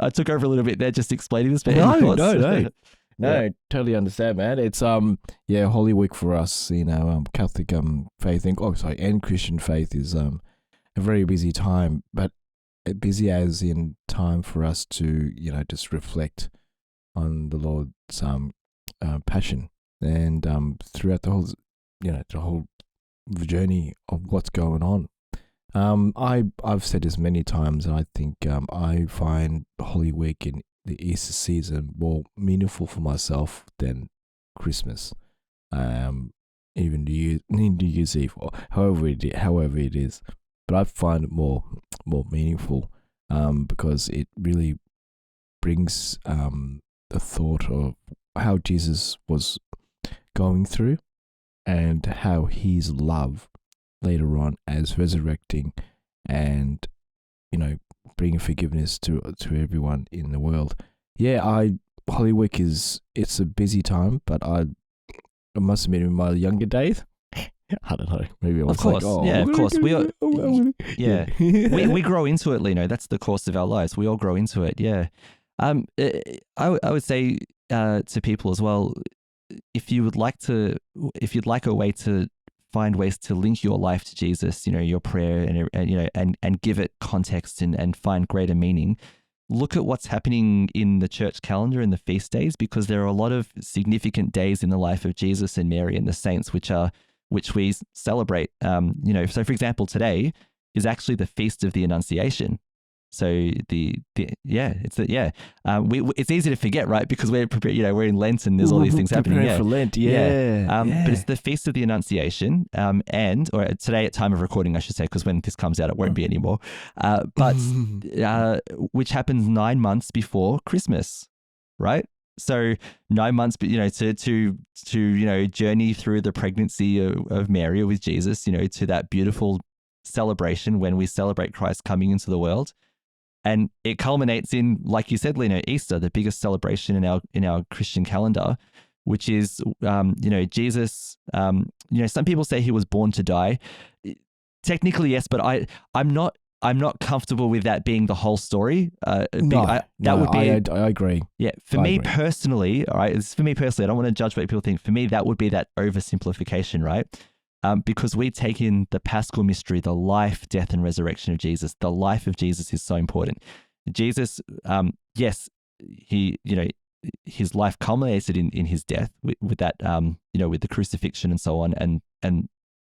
I took over a little bit there just explaining this. But No, Yeah. totally understand, man. It's Holy Week for us, Catholic faith and Christian faith is a very busy time, but busy as in time for us to just reflect on the Lord's passion, and throughout the whole journey of what's going on, I've said this many times. I think I find Holy Week in the Easter season more meaningful for myself than Christmas. Even New Year's Eve, or however it is. But I find it more meaningful because it really brings the thought of how Jesus was going through and how his love later on as resurrecting and, bringing forgiveness to everyone in the world. Yeah, Holy Week it's a busy time, but I must admit in my younger days, I don't know, maybe I was of course, of course. We grow into it, Lino. That's the course of our lives. We all grow into it, yeah. I would say to people as well, if you'd like a way to find ways to link your life to Jesus, your prayer and give it context and find greater meaning, look at what's happening in the church calendar in the feast days, because there are a lot of significant days in the life of Jesus and Mary and the saints which we celebrate. So for example, today is actually the Feast of the Annunciation. So it's easy to forget, right? Because we're in Lent and there's all these things happening. For Lent, But it's the Feast of the Annunciation, or today at time of recording, I should say, because when this comes out, it won't be anymore. But which happens 9 months before Christmas, right? So 9 months, to journey through the pregnancy of Mary with Jesus, to that beautiful celebration when we celebrate Christ coming into the world. And it culminates in, like you said, Lino, Easter, the biggest celebration in our Christian calendar, which is, Jesus. Some people say he was born to die. Technically, yes, but I'm not comfortable with that being the whole story. I agree. Yeah, for me personally, all right. For me personally, I don't want to judge what people think. For me, that would be that oversimplification, right? Because we take in the Paschal mystery, the life, death, and resurrection of Jesus. The life of Jesus is so important. Jesus, yes, his life culminated in his death with that, with the crucifixion and so on, and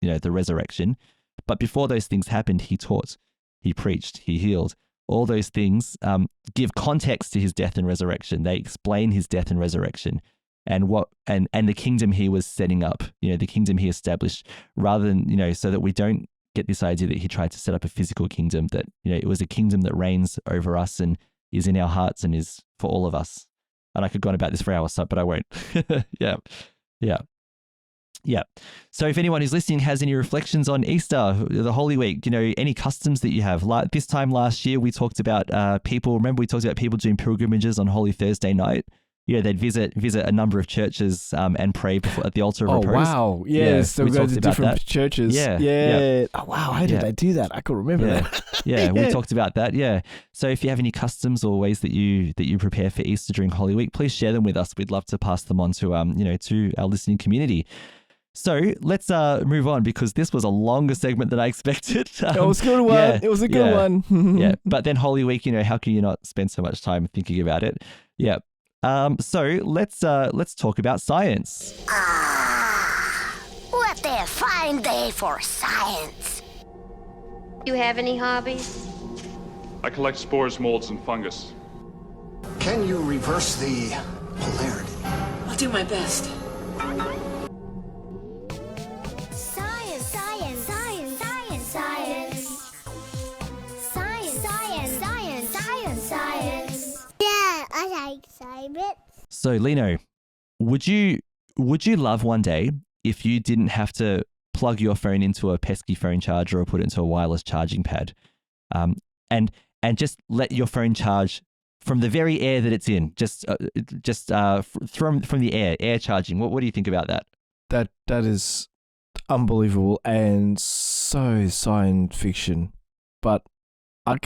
the resurrection. But before those things happened, he taught, he preached, he healed. All those things give context to his death and resurrection. They explain his death and resurrection. And the kingdom he was setting up, the kingdom he established, rather than, so that we don't get this idea that he tried to set up a physical kingdom, that, it was a kingdom that reigns over us and is in our hearts and is for all of us. And I could go on about this for hours, but I won't. Yeah. So if anyone who's listening has any reflections on Easter, the Holy Week, any customs that you have. This time last year, we talked about people doing pilgrimages on Holy Thursday night. They'd visit a number of churches and pray at the altar of repose. Oh, wow. Yes, so we go to different churches. Yeah. Oh, wow. How did I do that? I could remember that. We talked about that. Yeah. So if you have any customs or ways that you prepare for Easter during Holy Week, please share them with us. We'd love to pass them on to to our listening community. So let's move on, because this was a longer segment than I expected. It was a good one. It was a good one. Yeah. But then Holy Week, how can you not spend so much time thinking about it? Yeah. So let's talk about science. What a fine day for science. You have any hobbies? I collect spores, molds, and fungus. Can you reverse the polarity? I'll do my best. Science, science, science, science, science. Science, science, science, science, science. Yeah, I like science. So, Lino, would you love one day if you didn't have to plug your phone into a pesky phone charger or put it into a wireless charging pad, and just let your phone charge from the very air that it's in, just from the air charging? What do you think about that? That is unbelievable and so science fiction, but I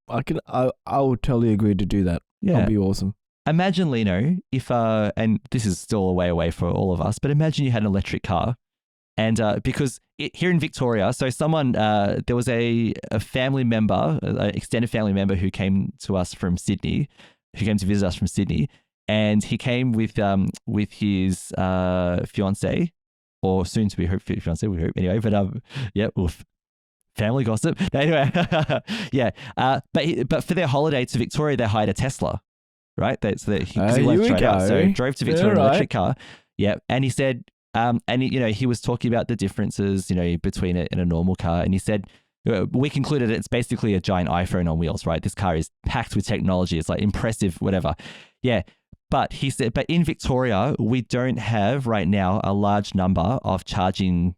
would totally agree to do that. Yeah. That'd be awesome. Imagine, Lino, if and this is still a way away for all of us, but imagine you had an electric car, and because here in Victoria, so someone there was a family member, an extended family member who came to us from Sydney, who came to visit us from Sydney, and he came with his fiance, or soon to be fiance, we hope anyway. But family gossip. Anyway, yeah. But for their holiday to Victoria, they hired a Tesla, right? So he went straight out. So drove to Victoria in an electric car. Yeah, and he said, he was talking about the differences, between it and a normal car, and he said, we concluded it's basically a giant iPhone on wheels, right? This car is packed with technology. It's like impressive, whatever. Yeah. But he said, but in Victoria, we don't have right now a large number of charging,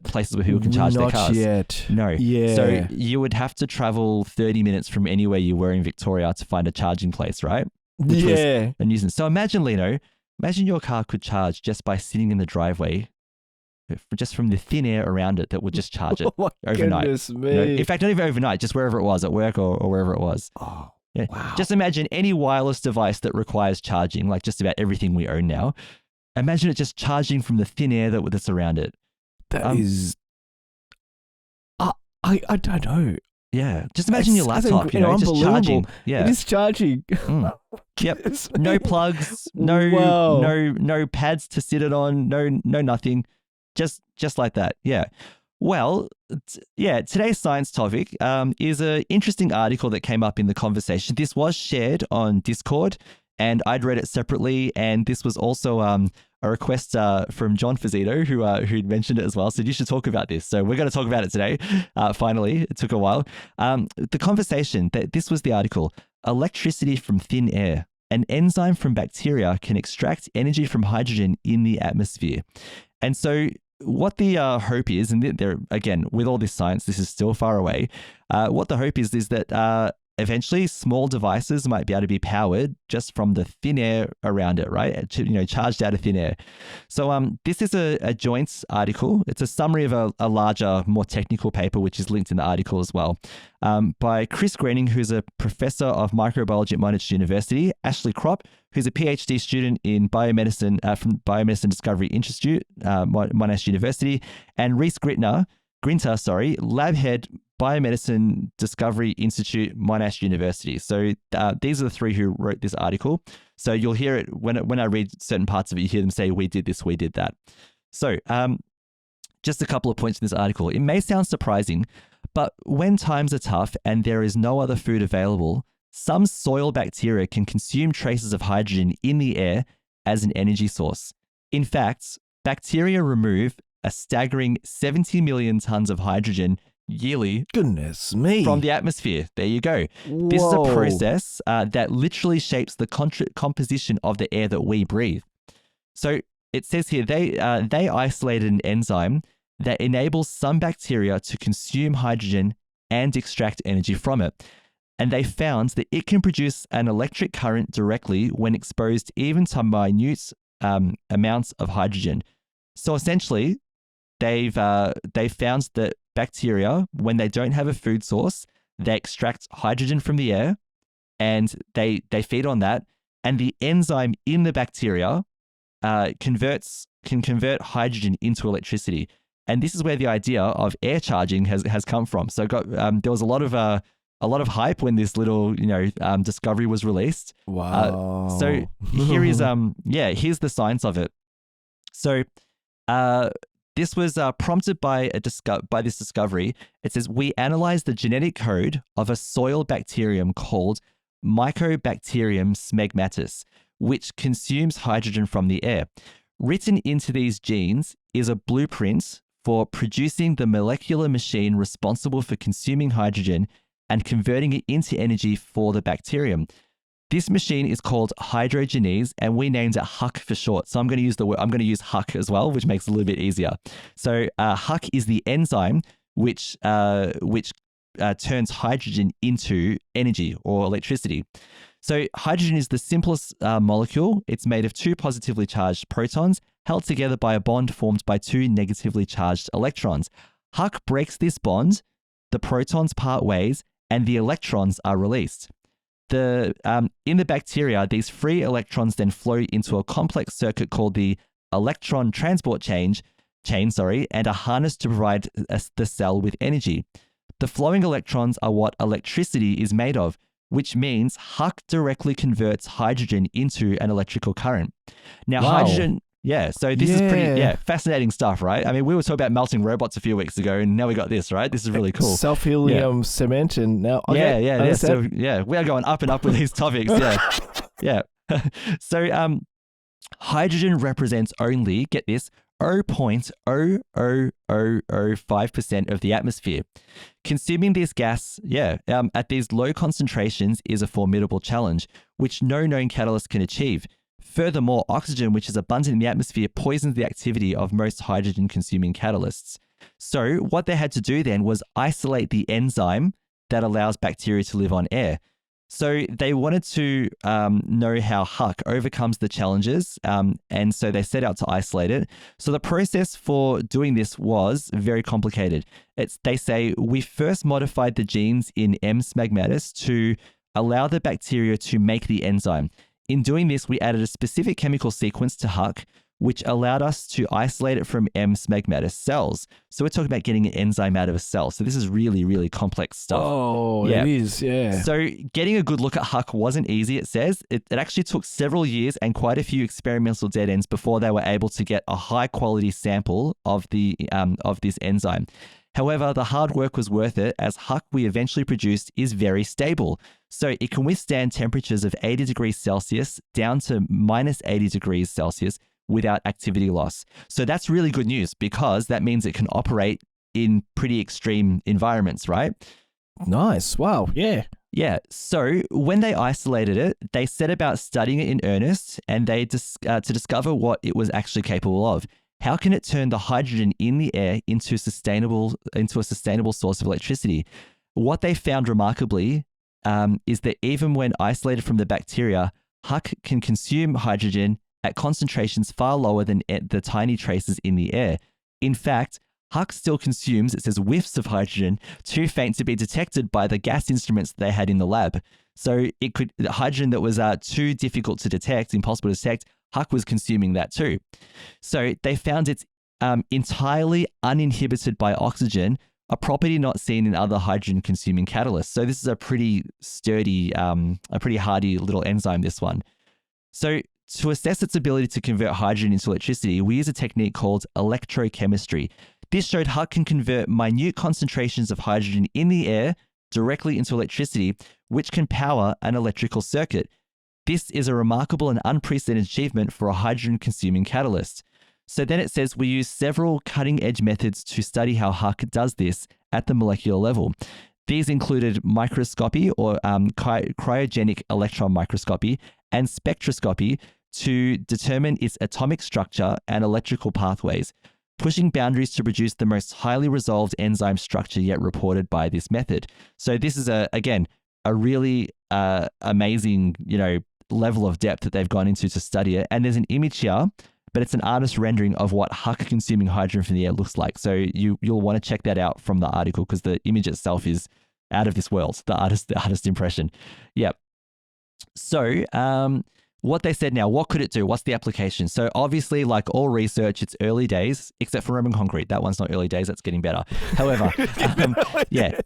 places where people can charge their cars. Not yet. No. Yeah. So you would have to travel 30 minutes from anywhere you were in Victoria to find a charging place, right? Which was a nuisance. So imagine, Lino, your car could charge just by sitting in the driveway, just from the thin air around it that would just charge it overnight. Goodness me. In fact, not even overnight, just wherever it was, at work or wherever it was. Oh. Yeah. Wow. Just imagine any wireless device that requires charging, like just about everything we own now. Imagine it just charging from the thin air that's around it. That is... I don't know. Yeah. Just imagine your laptop, just charging. Yeah. It is charging. Yep. No plugs, no pads to sit it on, no nothing. Just like that. Yeah. Well, today's science topic is an interesting article that came up in the conversation. This was shared on Discord, and I'd read it separately. And this was also a request from John Fazito, who'd mentioned it as well. Said you should talk about this. So we're going to talk about it today. Finally, it took a while. The conversation, this was the article: electricity from thin air. An enzyme from bacteria can extract energy from hydrogen in the atmosphere. And so what the hope is, and there again, with all this science, this is still far away. What the hope is that eventually small devices might be able to be powered just from the thin air around it, right? Charged out of thin air. So this is a joint article. It's a summary of a larger, more technical paper, which is linked in the article as well, by Chris Greening, who's a professor of microbiology at Monash University, Ashley Kropp, who's a PhD student in biomedicine from Biomedicine Discovery Institute, Monash University, and Reese Grinter, lab head, Biomedicine Discovery Institute, Monash University. So these are the three who wrote this article. So you'll hear it when I read certain parts of it, you hear them say, we did this, we did that. So just a couple of points in this article. It may sound surprising, but when times are tough and there is no other food available, some soil bacteria can consume traces of hydrogen in the air as an energy source. In fact, bacteria remove a staggering 70 million tons of hydrogen yearly. Goodness me. From the atmosphere. There you go. Whoa. This is a process that literally shapes the composition of the air that we breathe. So it says here, they isolated an enzyme that enables some bacteria to consume hydrogen and extract energy from it. And they found that it can produce an electric current directly when exposed even to minute amounts of hydrogen. So essentially, they found that bacteria, when they don't have a food source, they extract hydrogen from the air and they feed on that. And the enzyme in the bacteria can convert hydrogen into electricity. And this is where the idea of air charging has come from. So there was a lot of hype when this little discovery was released. Wow. So here is here's the science of it. So this was prompted by this discovery. It says, we analyzed the genetic code of a soil bacterium called Mycobacterium smegmatis, which consumes hydrogen from the air. Written into these genes is a blueprint for producing the molecular machine responsible for consuming hydrogen and converting it into energy for the bacterium. This machine is called hydrogenase, and we named it HUC for short. So I'm going to use HUC as well, which makes it a little bit easier. So HUC is the enzyme which turns hydrogen into energy or electricity. So hydrogen is the simplest molecule. It's made of two positively charged protons held together by a bond formed by two negatively charged electrons. HUC breaks this bond, the protons part ways, and the electrons are released. In the bacteria, these free electrons then flow into a complex circuit called the electron transport chain, and are harnessed to provide the cell with energy. The flowing electrons are what electricity is made of, which means HUC directly converts hydrogen into an electrical current. Now, wow. Yeah, so this is pretty fascinating stuff, right? I mean, we were talking about melting robots a few weeks ago, and now we got this, right? This is really cool. Self-healing cement, and now we are going up and up with these topics. Yeah. So hydrogen represents only, get this, 0.00005% of the atmosphere. Consuming this gas, at these low concentrations is a formidable challenge, which no known catalyst can achieve. Furthermore, oxygen, which is abundant in the atmosphere, poisons the activity of most hydrogen-consuming catalysts. So what they had to do then was isolate the enzyme that allows bacteria to live on air. So they wanted to know how Huck overcomes the challenges, and so they set out to isolate it. So the process for doing this was very complicated. They say, we first modified the genes in M. smegmatis to allow the bacteria to make the enzyme. In doing this, we added a specific chemical sequence to Huck, which allowed us to isolate it from M. smegmatis cells. So we're talking about getting an enzyme out of a cell. So this is really, really complex stuff. Oh, it is, yeah. So getting a good look at Huck wasn't easy, it says. It actually took several years and quite a few experimental dead ends before they were able to get a high-quality sample of this enzyme. However, the hard work was worth it, as Huck we eventually produced is very stable. So it can withstand temperatures of 80 degrees Celsius down to minus 80 degrees Celsius without activity loss. So that's really good news, because that means it can operate in pretty extreme environments, right? Nice. Wow. Yeah. Yeah. So when they isolated it, they set about studying it in earnest, and they to discover what it was actually capable of. How can it turn the hydrogen in the air into a sustainable source of electricity? What they found remarkably is that even when isolated from the bacteria, Huck can consume hydrogen at concentrations far lower than the tiny traces in the air. In fact, Huck still consumes, it says, whiffs of hydrogen too faint to be detected by the gas instruments they had in the lab. So the hydrogen that was too difficult to detect, impossible to detect, Huck was consuming that too. So they found it's entirely uninhibited by oxygen, a property not seen in other hydrogen-consuming catalysts. So this is a pretty sturdy, a pretty hardy little enzyme, this one. So to assess its ability to convert hydrogen into electricity, we use a technique called electrochemistry. This showed Huck can convert minute concentrations of hydrogen in the air directly into electricity, which can power an electrical circuit. This is a remarkable and unprecedented achievement for a hydrogen-consuming catalyst. So then it says we use several cutting-edge methods to study how Huck does this at the molecular level. These included microscopy or cryogenic electron microscopy and spectroscopy to determine its atomic structure and electrical pathways, pushing boundaries to produce the most highly resolved enzyme structure yet reported by this method. So this is, again, a really amazing, level of depth that they've gone into to study it. And there's an image here, but it's an artist rendering of what Huck consuming hydrogen from the air looks like. So you'll want to check that out from the article, because the image itself is out of this world, the artist impression. Yeah. So what they said now, what could it do? What's the application? So obviously, like all research, it's early days, except for Roman concrete. That one's not early days. That's getting better. However, yeah.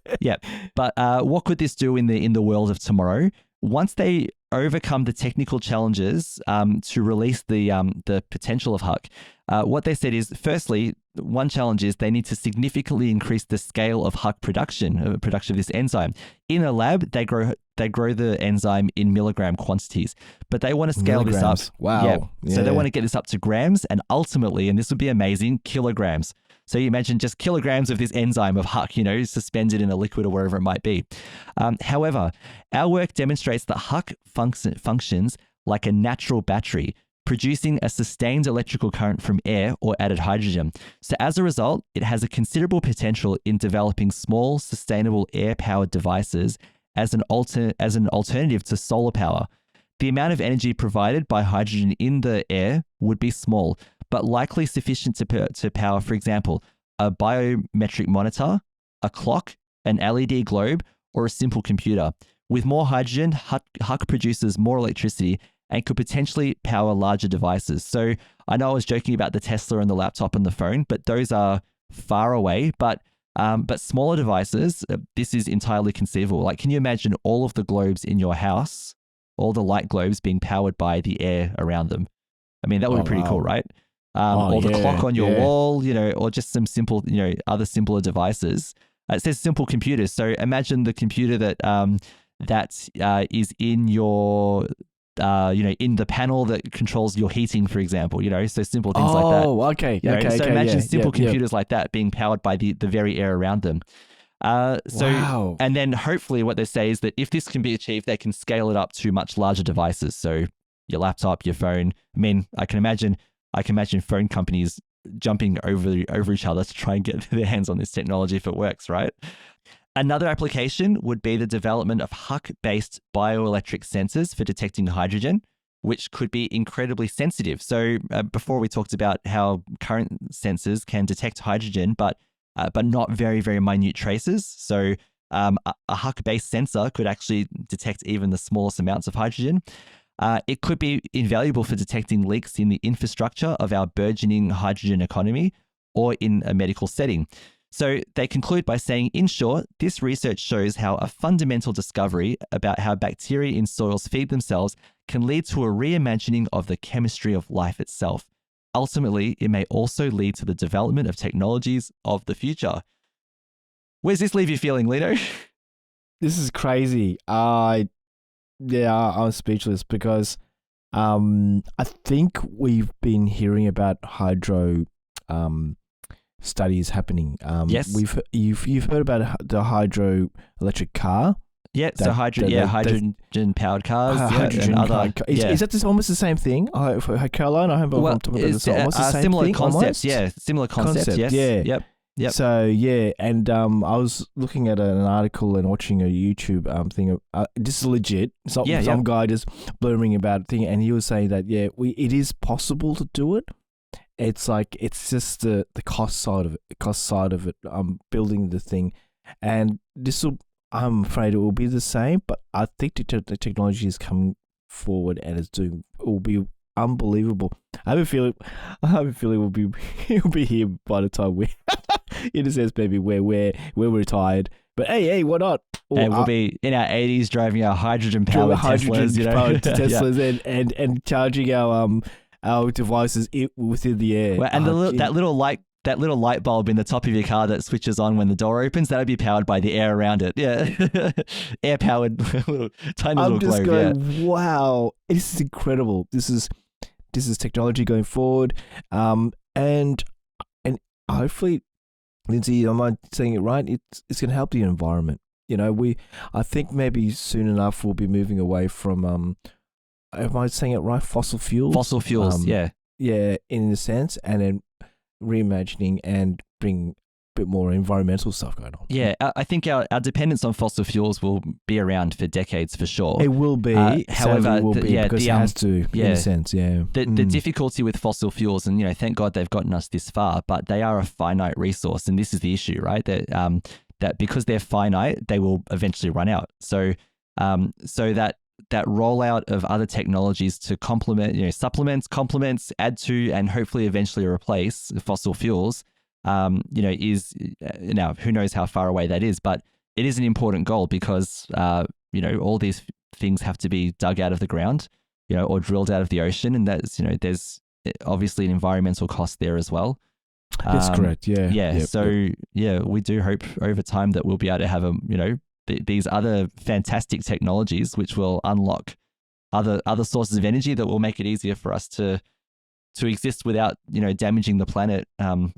But what could this do in the world of tomorrow? Once they overcome the technical challenges to release the potential of Huck, what they said is, firstly, one challenge is they need to significantly increase the scale of Huck production of this enzyme. In a lab, they grow the enzyme in milligram quantities, but they want to scale this up. Wow. Yeah. So they want to get this up to grams, and ultimately, and this would be amazing, kilograms. So you imagine just kilograms of this enzyme of Huck, suspended in a liquid or wherever it might be. However, our work demonstrates that Huck functions like a natural battery, producing a sustained electrical current from air or added hydrogen. So as a result, it has a considerable potential in developing small, sustainable air-powered devices as an alternative to solar power. The amount of energy provided by hydrogen in the air would be small, but likely sufficient to power, for example, a biometric monitor, a clock, an LED globe, or a simple computer. With more hydrogen, Huck produces more electricity and could potentially power larger devices. So I know I was joking about the Tesla and the laptop and the phone, but those are far away. But smaller devices, this is entirely conceivable. Like, can you imagine all of the globes in your house, all the light globes being powered by the air around them? I mean, that would be pretty cool, right? or the clock on your yeah. wall, or just some simple, other simpler devices. It says simple computers. So imagine the computer that is in your, in the panel that controls your heating, for example, so simple things like that. Oh, okay. So imagine simple computers like that being powered by the very air around them. Wow. And then hopefully what they say is that if this can be achieved, they can scale it up to much larger devices. So your laptop, your phone. I mean, I can imagine phone companies jumping over each other to try and get their hands on this technology if it works, right? Another application would be the development of Huck-based bioelectric sensors for detecting hydrogen, which could be incredibly sensitive. So before we talked about how current sensors can detect hydrogen, but not very, very minute traces. So a Huck-based sensor could actually detect even the smallest amounts of hydrogen. It could be invaluable for detecting leaks in the infrastructure of our burgeoning hydrogen economy or in a medical setting. So they conclude by saying, in short, this research shows how a fundamental discovery about how bacteria in soils feed themselves can lead to a reimagining of the chemistry of life itself. Ultimately, it may also lead to the development of technologies of the future. Where's this leave you feeling, Lino? This is crazy. I'm speechless because I think we've been hearing about hydro studies happening. Yes. You've heard about the hydroelectric car. Yeah, so hydrogen-powered cars. Hydrogen-powered cars. Is that almost the same thing? Caroline, I hope I'm talking about this. Almost the same similar thing, concepts, almost? yeah. Similar concepts, yes. Yeah. Yep. So, yeah, and I was looking at an article and watching a YouTube thing. This is legit. Some guy just blurring about thing, and he was saying that, it is possible to do it. It's just the cost side of it, building the thing. And I'm afraid it will be the same, but I think the technology is coming forward and it will be unbelievable. I have a feeling it'll be here by the time we, in a sense, maybe we're retired. But hey, why not? And we'll be in our 80s driving our hydrogen-powered Teslas, and charging our devices within the air. Well, and that little light bulb in the top of your car that switches on when the door opens, that'll be powered by the air around it. Yeah. Air-powered tiny little globe. I'm just going, wow, this is incredible. This is technology going forward. And hopefully, Lindsay, am I saying it right? It's going to help the environment. I think maybe soon enough we'll be moving away from, am I saying it right? Fossil fuels? Fossil fuels, yeah. Yeah, in a sense, and then reimagining and bring a bit more environmental stuff going on. Yeah, I think our dependence on fossil fuels will be around for decades for sure. It will be. However, it will be because it has to, in a sense, yeah. The difficulty with fossil fuels, and thank God they've gotten us this far, but they are a finite resource, and this is the issue, right? That because they're finite, they will eventually run out. So that rollout of other technologies to complement, supplements, complements, add to, and hopefully eventually replace fossil fuels, is now who knows how far away that is, but it is an important goal because, all these things have to be dug out of the ground, or drilled out of the ocean. And that's, there's obviously an environmental cost there as well. That's correct. Yeah. Yeah. We do hope over time that we'll be able to have these other fantastic technologies which will unlock other sources of energy that will make it easier for us to exist without damaging the planet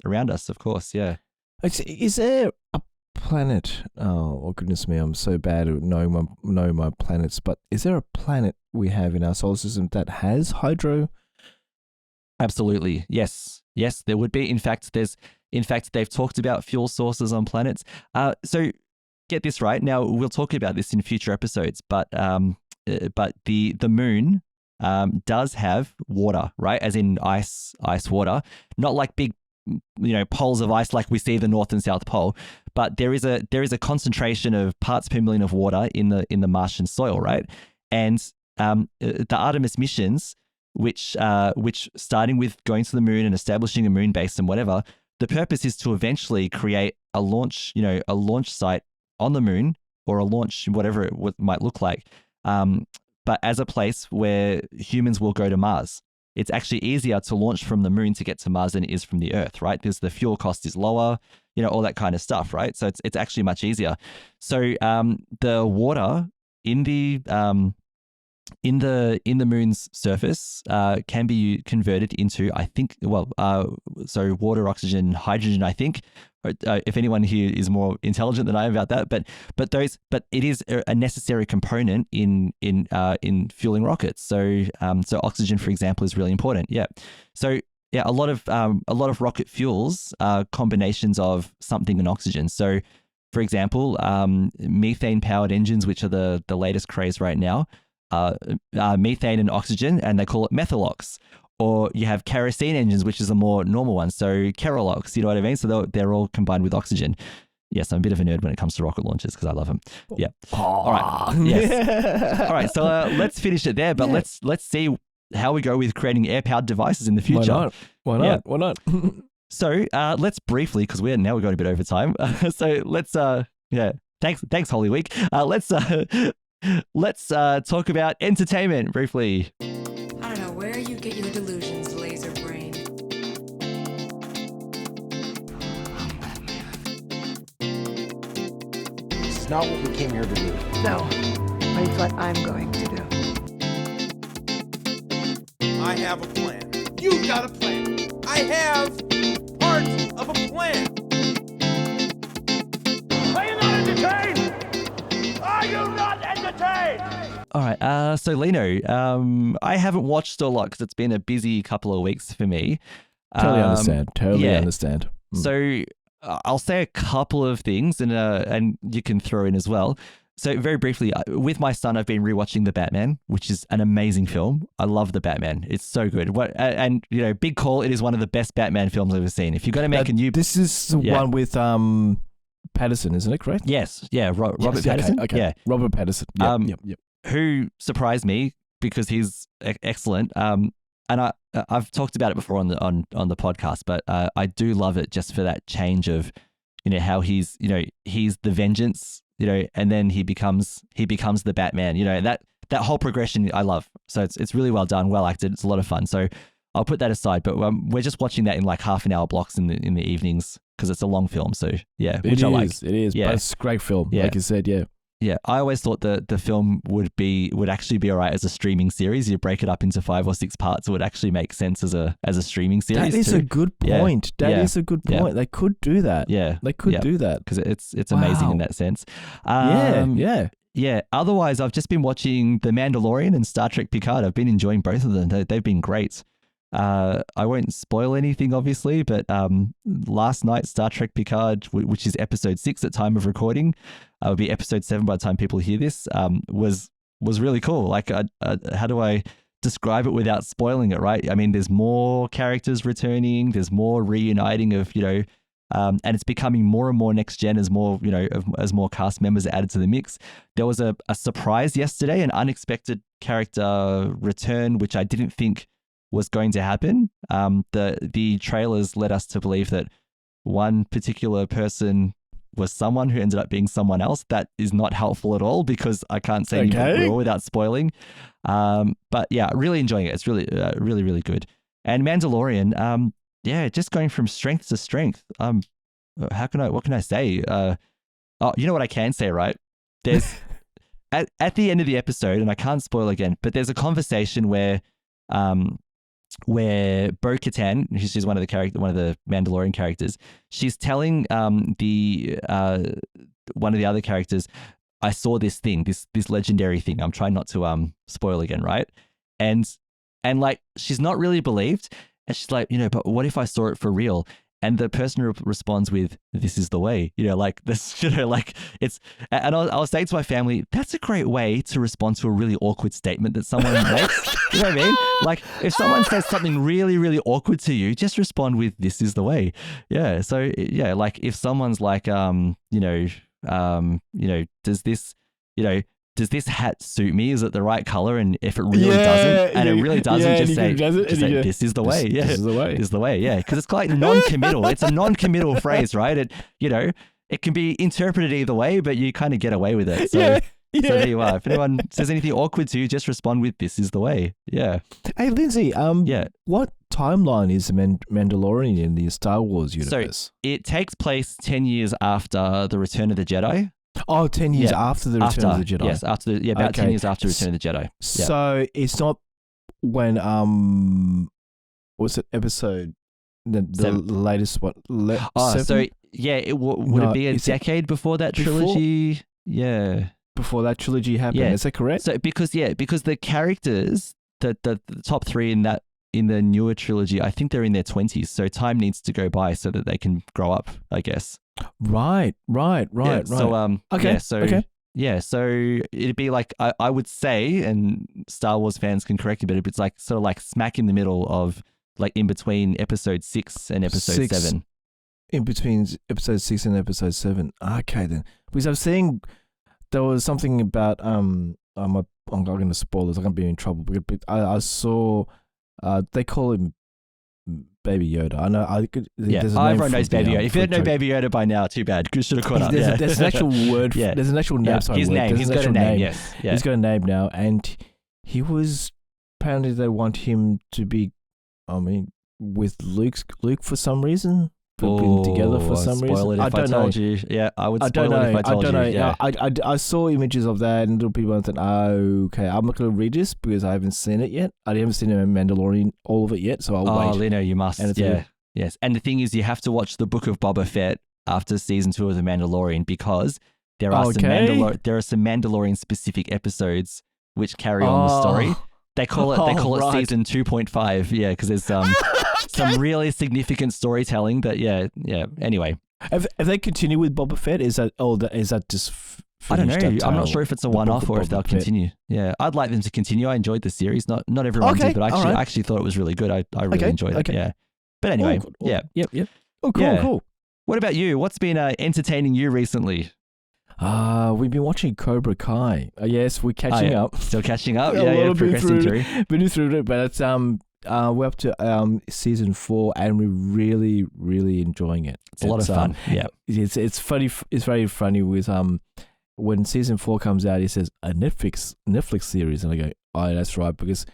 around us, of course. Yeah. Is there a planet, oh goodness me, I'm so bad at knowing my planets, but is there a planet we have in our solar system that has hydro? Absolutely. Yes, there would be. In fact, they've talked about fuel sources on planets. So get this right. Now we'll talk about this in future episodes, but the moon does have water, right? As in ice water, not like big, poles of ice like we see the North and South Pole, but there is a concentration of parts per million of water in the Martian soil, right? And the Artemis missions, which starting with going to the moon and establishing a moon base and whatever, the purpose is to eventually create a launch site on the moon, or a launch, whatever it might look like, but as a place where humans will go to Mars. it's actually easier to launch from the moon to get to Mars than it is from the Earth, right? Because the fuel cost is lower, all that kind of stuff, right? So it's actually much easier. So the water in the moon's surface can be converted into, I think, so water, oxygen, hydrogen, I think. If anyone here is more intelligent than I am about that, but it is a necessary component in fueling rockets. So oxygen, for example, is really important. Yeah. So yeah, a lot of rocket fuels are combinations of something and oxygen. So, for example, methane powered engines, which are the latest craze right now, methane and oxygen, and they call it methalox. Or you have kerosene engines, which is a more normal one. So kerolox, you know what I mean? So they're all combined with oxygen. Yes, I'm a bit of a nerd when it comes to rocket launches because I love them. Yeah. All right. Yes. All right. So let's finish it there. But let's see how we go with creating air-powered devices in the future. Why not? Yeah. Why not? So let's briefly, because we're going a bit over time. So let's Thanks Holy Week. Let's talk about entertainment briefly. I don't know where you get your delusions, laser brain. This is not what we came here to do. No, but it's what I'm going to do. I have a plan. You've got a plan. I have part of a plan. Are you not entertained? Are you not entertained? All right. So Lino, I haven't watched a lot because it's been a busy couple of weeks for me. Totally understand. So I'll say a couple of things, and you can throw in as well. So very briefly, with my son, I've been rewatching The Batman, which is an amazing film. I love The Batman. It's so good. And big call. It is one of the best Batman films I've ever seen. If you're going to make a new, this is the one with Pattinson, isn't it? Correct? Yes. Yeah. Robert Pattinson. Okay. Yeah. Robert Pattinson. Yep. Who surprised me because he's excellent. And I've talked about it before on the podcast, but I do love it just for that change of, how he's the vengeance. And then he becomes the Batman, that whole progression I love. So it's really well done, well acted. It's a lot of fun. So I'll put that aside, but we're just watching that in like half an hour blocks in the evenings because it's a long film. So yeah, which I like. It is. Yeah. But it's a great film. Yeah. Like you said. Yeah. Yeah. I always thought the film would actually be all right as a streaming series. You break it up into 5 or 6 parts. It would actually make sense as a streaming series. That is a good point. Yeah. That is a good point. They could do that. Yeah. They could do that. Because it's amazing in that sense. Yeah. Otherwise, I've just been watching The Mandalorian and Star Trek Picard. I've been enjoying both of them. They've been great. I won't spoil anything, obviously, but last night, Star Trek Picard, which is episode 6 at time of recording, will be episode 7 by the time people hear this, was really cool. Like, how do I describe it without spoiling it, right? I mean, there's more characters returning, there's more reuniting of, and it's becoming more and more next gen as more, as more cast members are added to the mix. There was a surprise yesterday, an unexpected character return, which I didn't think was going to happen. The trailers led us to believe that one particular person was someone who ended up being someone else. That is not helpful at all because I can't say anything more without spoiling. But yeah, really enjoying it. It's really, really, really good. And Mandalorian, just going from strength to strength. What can I say? You know what I can say, right? There's at the end of the episode, and I can't spoil again, but there's a conversation where Bo-Katan, she's one of the Mandalorian characters, she's telling one of the other characters, I saw this thing, this legendary thing. I'm trying not to spoil again, right? And like she's not really believed, and she's like, but what if I saw it for real? And the person responds with, "This is the way." Like this, like it's. And I was saying to my family, that's a great way to respond to a really awkward statement that someone makes. You know what I mean? Like if someone says something really, really awkward to you, just respond with, "This is the way." Yeah. So yeah, like if someone's like, does this hat suit me? Is it the right color? And if it really doesn't, and it really doesn't, just say, "This is the way." Yeah, this is the way. This is the way. Yeah, because it's like non-committal. It's a non-committal phrase, right? It can be interpreted either way, but you kind of get away with it. So So there you are. If anyone says anything awkward to you, just respond with "This is the way." Yeah. Hey, Lindsay. What timeline is the Mandalorian in the Star Wars universe? So it takes place 10 years after the Return of the Jedi. Oh, 10 years after the Return of the Jedi. Yes, about 10 years after Return of the Jedi. So it's not when what's it episode the latest one? So would it be a decade before that trilogy? Yeah. Before that trilogy happened, is that correct? So because the characters, the top three in the newer trilogy, I think they're in their 20s. So time needs to go by so that they can grow up, I guess. Right. So so it'd be like I would say, and Star Wars fans can correct me, but it's like sort of like smack in the middle of like in between episode 6 and episode 7. In between episode 6 and episode 7. Okay then, because I was seeing there was something about I'm going to spoil this. I'm going to be in trouble. But I saw they call him Baby Yoda. I know. Everyone knows Baby Yoda. If you don't know Baby Yoda by now, too bad. You should have caught up. There's an actual word. There's an actual name. His name. He's got a name. Yes. Yeah. He's got a name now, and he was apparently they want him to be. I mean, with Luke for some reason. Been together for some reason. I don't know. You. Yeah, I would spoil it if I told you. Yeah. I saw images of that and little people thought, okay, I'm not going to read this because I haven't seen it yet. I haven't seen Mandalorian, all of it yet, so I'll wait. Lino, you must. Yes. And the thing is, you have to watch the Book of Boba Fett after season 2 of The Mandalorian because there are some Mandalorian specific episodes which carry on the story. They call it season 2.5. Yeah, because there's some really significant storytelling. But anyway, have they continued with Boba Fett? Is that just? I don't know. I'm not sure if it's a one-off or if they'll continue. Yeah, I'd like them to continue. I enjoyed the series. Not everyone did, but I actually thought it was really good. I really enjoyed it. Yeah. But anyway, Yep. Oh, cool. What about you? What's been entertaining you recently? We've been watching Cobra Kai. Yes, we're catching up. Still catching up. Progressing through. Been through it, but it's we're up to season 4, and we're really, really enjoying it. It's a lot of fun. Yeah, it's funny. It's very funny with when season 4 comes out, it says a Netflix series, and I go, oh, that's right, because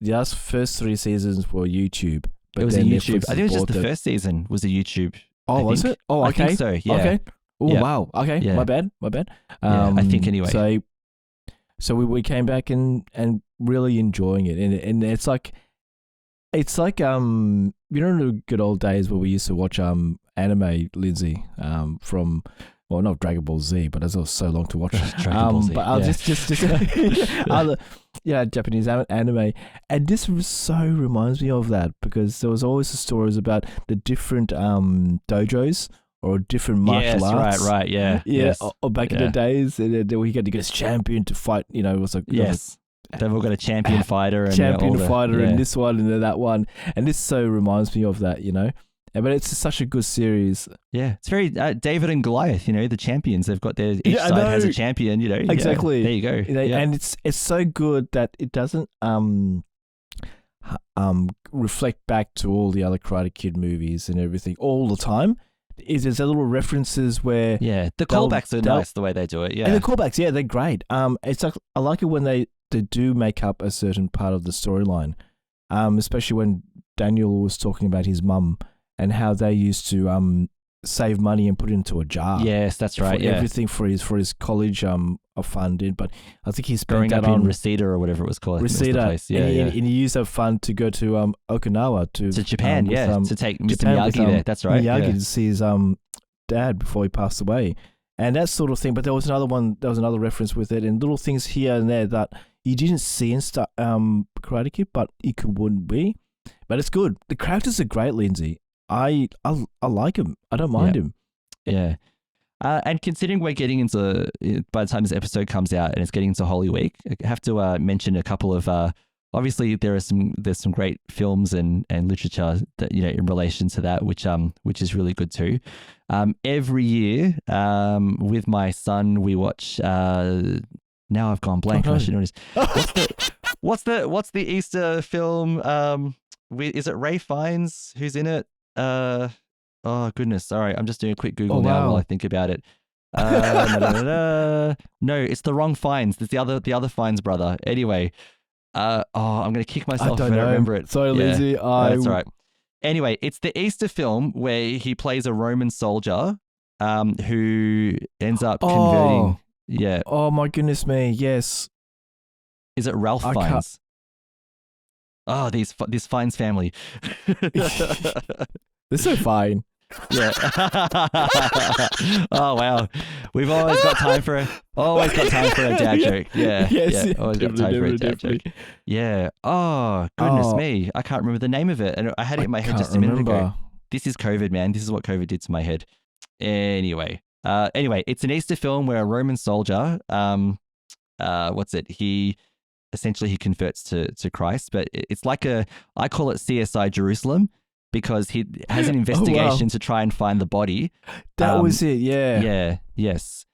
the first 3 seasons were YouTube. But it was a YouTube. I think it was just the first season was a YouTube. Oh, was it? Oh, okay. I think so. Yeah. Okay. Oh, wow. Okay. Yeah. My bad. I think anyway. So we came back and really enjoying it, and it's like you know the good old days where we used to watch anime, Lindsay, from. Well, not Dragon Ball Z, but it was so long to watch. Dragon Ball Z. But I'll just other, Japanese anime, and this so reminds me of that because there was always the stories about the different dojos or different martial arts. Right, yeah. Yes. Or back in the days, we had to get a champion to fight. You know, it was like they've all got a champion fighter and and this one and that one, and this so reminds me of that. You know. But it's such a good series. Yeah, it's very David and Goliath. You know, the champions. They've got each side has a champion. You know, exactly. There you go. And it's so good that it doesn't reflect back to all the other Karate Kid movies and everything all the time. There's little references where the callbacks are nice the way they do it. Yeah, and the callbacks, they're great. It's like I like it when they do make up a certain part of the storyline, especially when Daniel was talking about his mum. And how they used to save money and put it into a jar. Yes, that's right. Everything for his college funded, but I think he spent growing that up on in Reseda or whatever it was called. Reseda, and he used that fund to go to Okinawa to Japan, to take Mr. Miyagi there. That's right. Miyagi to see his dad before he passed away, and that sort of thing. But there was another one. There was another reference with it, and little things here and there that you didn't see in Karate Kid, but it wouldn't be. But it's good. The characters are great, Lindsay. I like him. I don't mind him. Yeah. And considering we're getting into, by the time this episode comes out and it's getting into Holy Week, I have to mention a couple of, obviously there's some great films and literature that, you know, in relation to that, which is really good too. Every year, with my son, we watch, now I've gone blank. I should know this. What's the Easter film? Is it Ray Fiennes who's in it? Oh goodness, sorry, I'm just doing a quick Google now while I think about it. No, it's the wrong Fiennes. There's the other Fiennes brother. Anyway, I'm gonna kick myself if I don't remember it. Sorry, Lindsay. That's all right. Anyway, it's the Easter film where he plays a Roman soldier, who ends up converting. Yeah. Oh my goodness me! Yes. Is it Ralph Fiennes? Oh, this Fiennes family. They're so fine. Yeah. Oh wow, we've always got time for a dad joke. Yeah. Yes, yeah. Always got time for a dad joke. Yeah. Oh goodness me, I can't remember the name of it, and I had it in my head just a minute ago. This is COVID, man. This is what COVID did to my head. Anyway, it's an Easter film where a Roman soldier, he essentially converts to Christ, but it's like I call it CSI Jerusalem, because he has an investigation to try and find the body. That was it, yeah. Yeah, yes.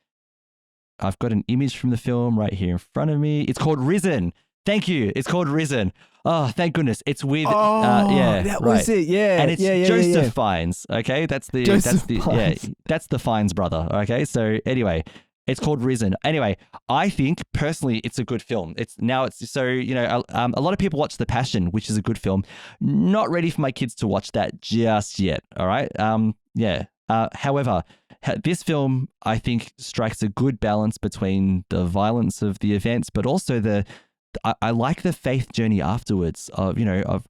I've got an image from the film right here in front of me. It's called Risen. Thank you. It's called Risen. Oh, thank goodness. It's with that was it, yeah. And it's Joseph Fiennes, okay? That's the Fiennes brother, okay? So anyway, it's called Risen. Anyway, I think personally it's a good film. A lot of people watch The Passion, which is a good film. Not ready for my kids to watch that just yet. All right. However, this film I think strikes a good balance between the violence of the events, but also I like the faith journey afterwards of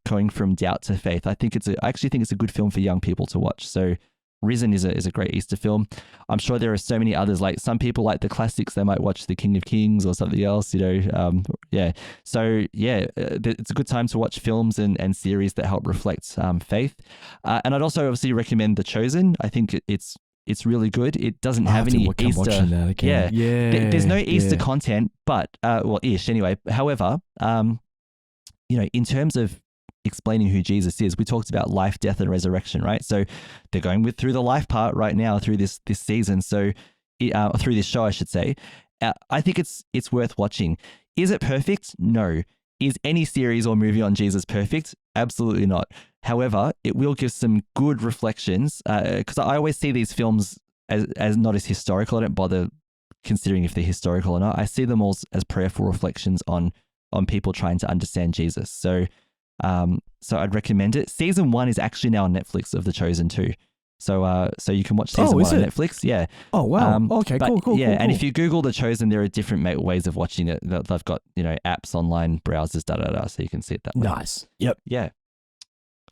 going from doubt to faith. I actually think it's a good film for young people to watch. So Risen is a great Easter film. I'm sure there are so many others. Like some people like the classics, they might watch The King of Kings or something else, yeah. So yeah, it's a good time to watch films and series that help reflect faith. And I'd also obviously recommend The Chosen. I think it's really good. It doesn't have any Easter. Yeah. There's no Easter content, but ish anyway. However, in terms of explaining who Jesus is, we talked about life, death, and resurrection, right? So they're going through the life part right now through this season. So through this show, I should say. I think it's worth watching. Is it perfect? No. Is any series or movie on Jesus perfect? Absolutely not. However, it will give some good reflections, because I always see these films as not as historical. I don't bother considering if they're historical or not. I see them all as prayerful reflections on people trying to understand Jesus. So I'd recommend it. Season 1 is actually now on Netflix of The Chosen too. So you can watch season 1 on Netflix. Yeah. Oh wow. Okay. Cool. Yeah, and if you Google The Chosen, there are different ways of watching it. They've got apps, online browsers, so you can see it that way. Nice. Yep. Yeah.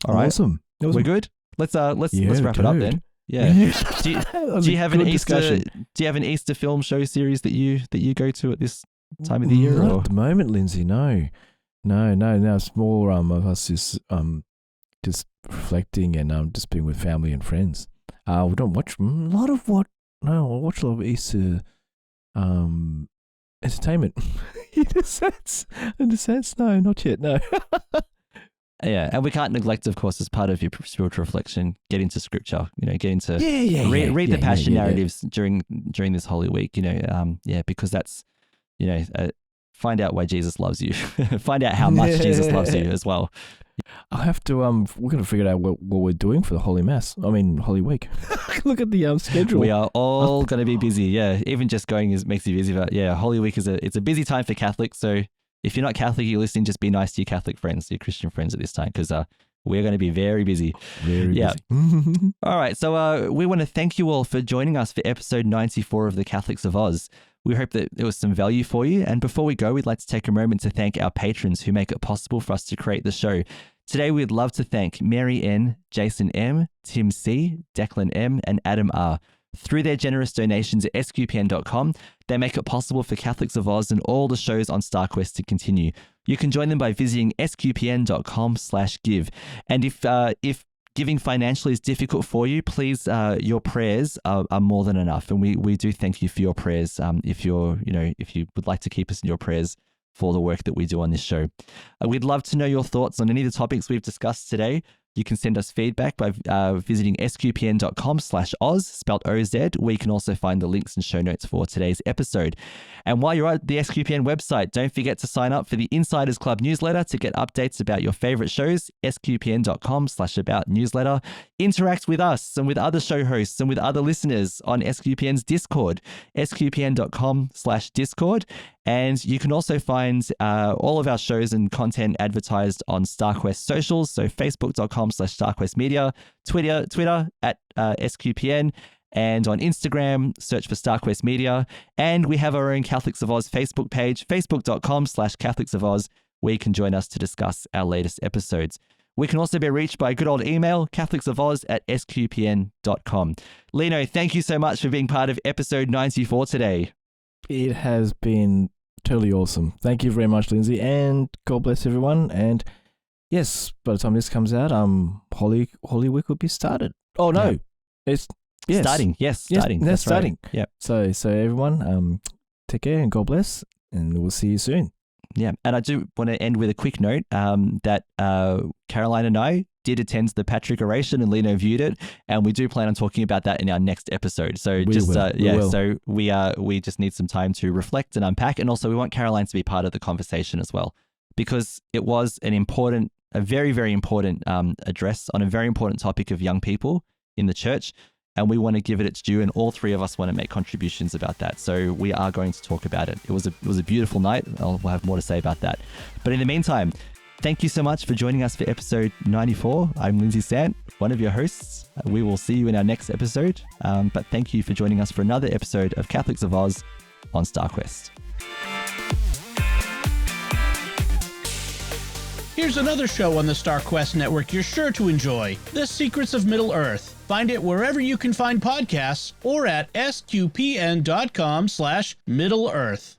All right. Awesome. We're good. Let's wrap it up then. Yeah. Do you have an Easter film show series that you go to at this time of the year? Not at the moment, Lindsay. No. Now it's more of us just reflecting and just being with family and friends. We don't watch a lot of I watch a lot of Easter entertainment. In a sense, no, not yet. No. Yeah, and we can't neglect, of course, as part of your spiritual reflection, get into scripture. Get into read the passion narratives during this Holy Week. Because that's find out why Jesus loves you. Find out how much Jesus loves you as well. I have to. We're going to figure out what we're doing for the Holy Week. Look at the schedule. We are all going to be busy. Yeah, even just going makes you busy. But yeah, Holy Week it's a busy time for Catholics. So if you're not Catholic, you're listening, just be nice to your Catholic friends, your Christian friends at this time, because we're going to be very busy. Very busy. All right. So we want to thank you all for joining us for episode 94 of the Catholics of Oz. We hope that there was some value for you. And before we go, we'd like to take a moment to thank our patrons who make it possible for us to create the show. Today, we'd love to thank Mary N, Jason M, Tim C, Declan M, and Adam R. Through their generous donations at sqpn.com, they make it possible for Catholics of Oz and all the shows on StarQuest to continue. You can join them by visiting sqpn.com/give. And if giving financially is difficult for you, please, your prayers are more than enough. And we do thank you for your prayers. If you would like to keep us in your prayers for the work that we do on this show. We'd love to know your thoughts on any of the topics we've discussed today. You can send us feedback by visiting sqpn.com/Oz, spelled OZ, where you can also find the links and show notes for today's episode. And while you're at the SQPN website, don't forget to sign up for the Insiders Club newsletter to get updates about your favorite shows, sqpn.com/about newsletter. Interact with us and with other show hosts and with other listeners on SQPN's Discord, sqpn.com/Discord. And you can also find all of our shows and content advertised on StarQuest socials, so facebook.com/StarQuest Media, Twitter at SQPN, and on Instagram, search for StarQuest Media. And we have our own Catholics of Oz Facebook page, facebook.com/Catholics of Oz, where you can join us to discuss our latest episodes. We can also be reached by a good old email, catholicsofOz@sqpn.com. Lino, thank you so much for being part of episode 94 today. It has been totally awesome. Thank you very much, Lindsay, and God bless everyone. And yes, by the time this comes out, Holy Week will be started. Oh no, Yeah. it's Starting. Yes, starting. Yes, That's starting. Right. Yeah. So everyone, take care and God bless, and we'll see you soon. Yeah, and I do want to end with a quick note that Caroline and I did attend the Patrick Oration, and Lino viewed it, and we do plan on talking about that in our next episode. So we just need some time to reflect and unpack, and also we want Caroline to be part of the conversation as well, because it was a very, very important address on a very important topic of young people in the church. And we want to give it its due, and all three of us want to make contributions about that. So we are going to talk about it. It was a beautiful night. We'll have more to say about that. But in the meantime, thank you so much for joining us for episode 94. I'm Lindsay Sant, one of your hosts. We will see you in our next episode. But thank you for joining us for another episode of Catholics of Oz on StarQuest. Here's another show on the StarQuest network you're sure to enjoy, The Secrets of Middle-earth. Find it wherever you can find podcasts or at sqpn.com/Middle-earth.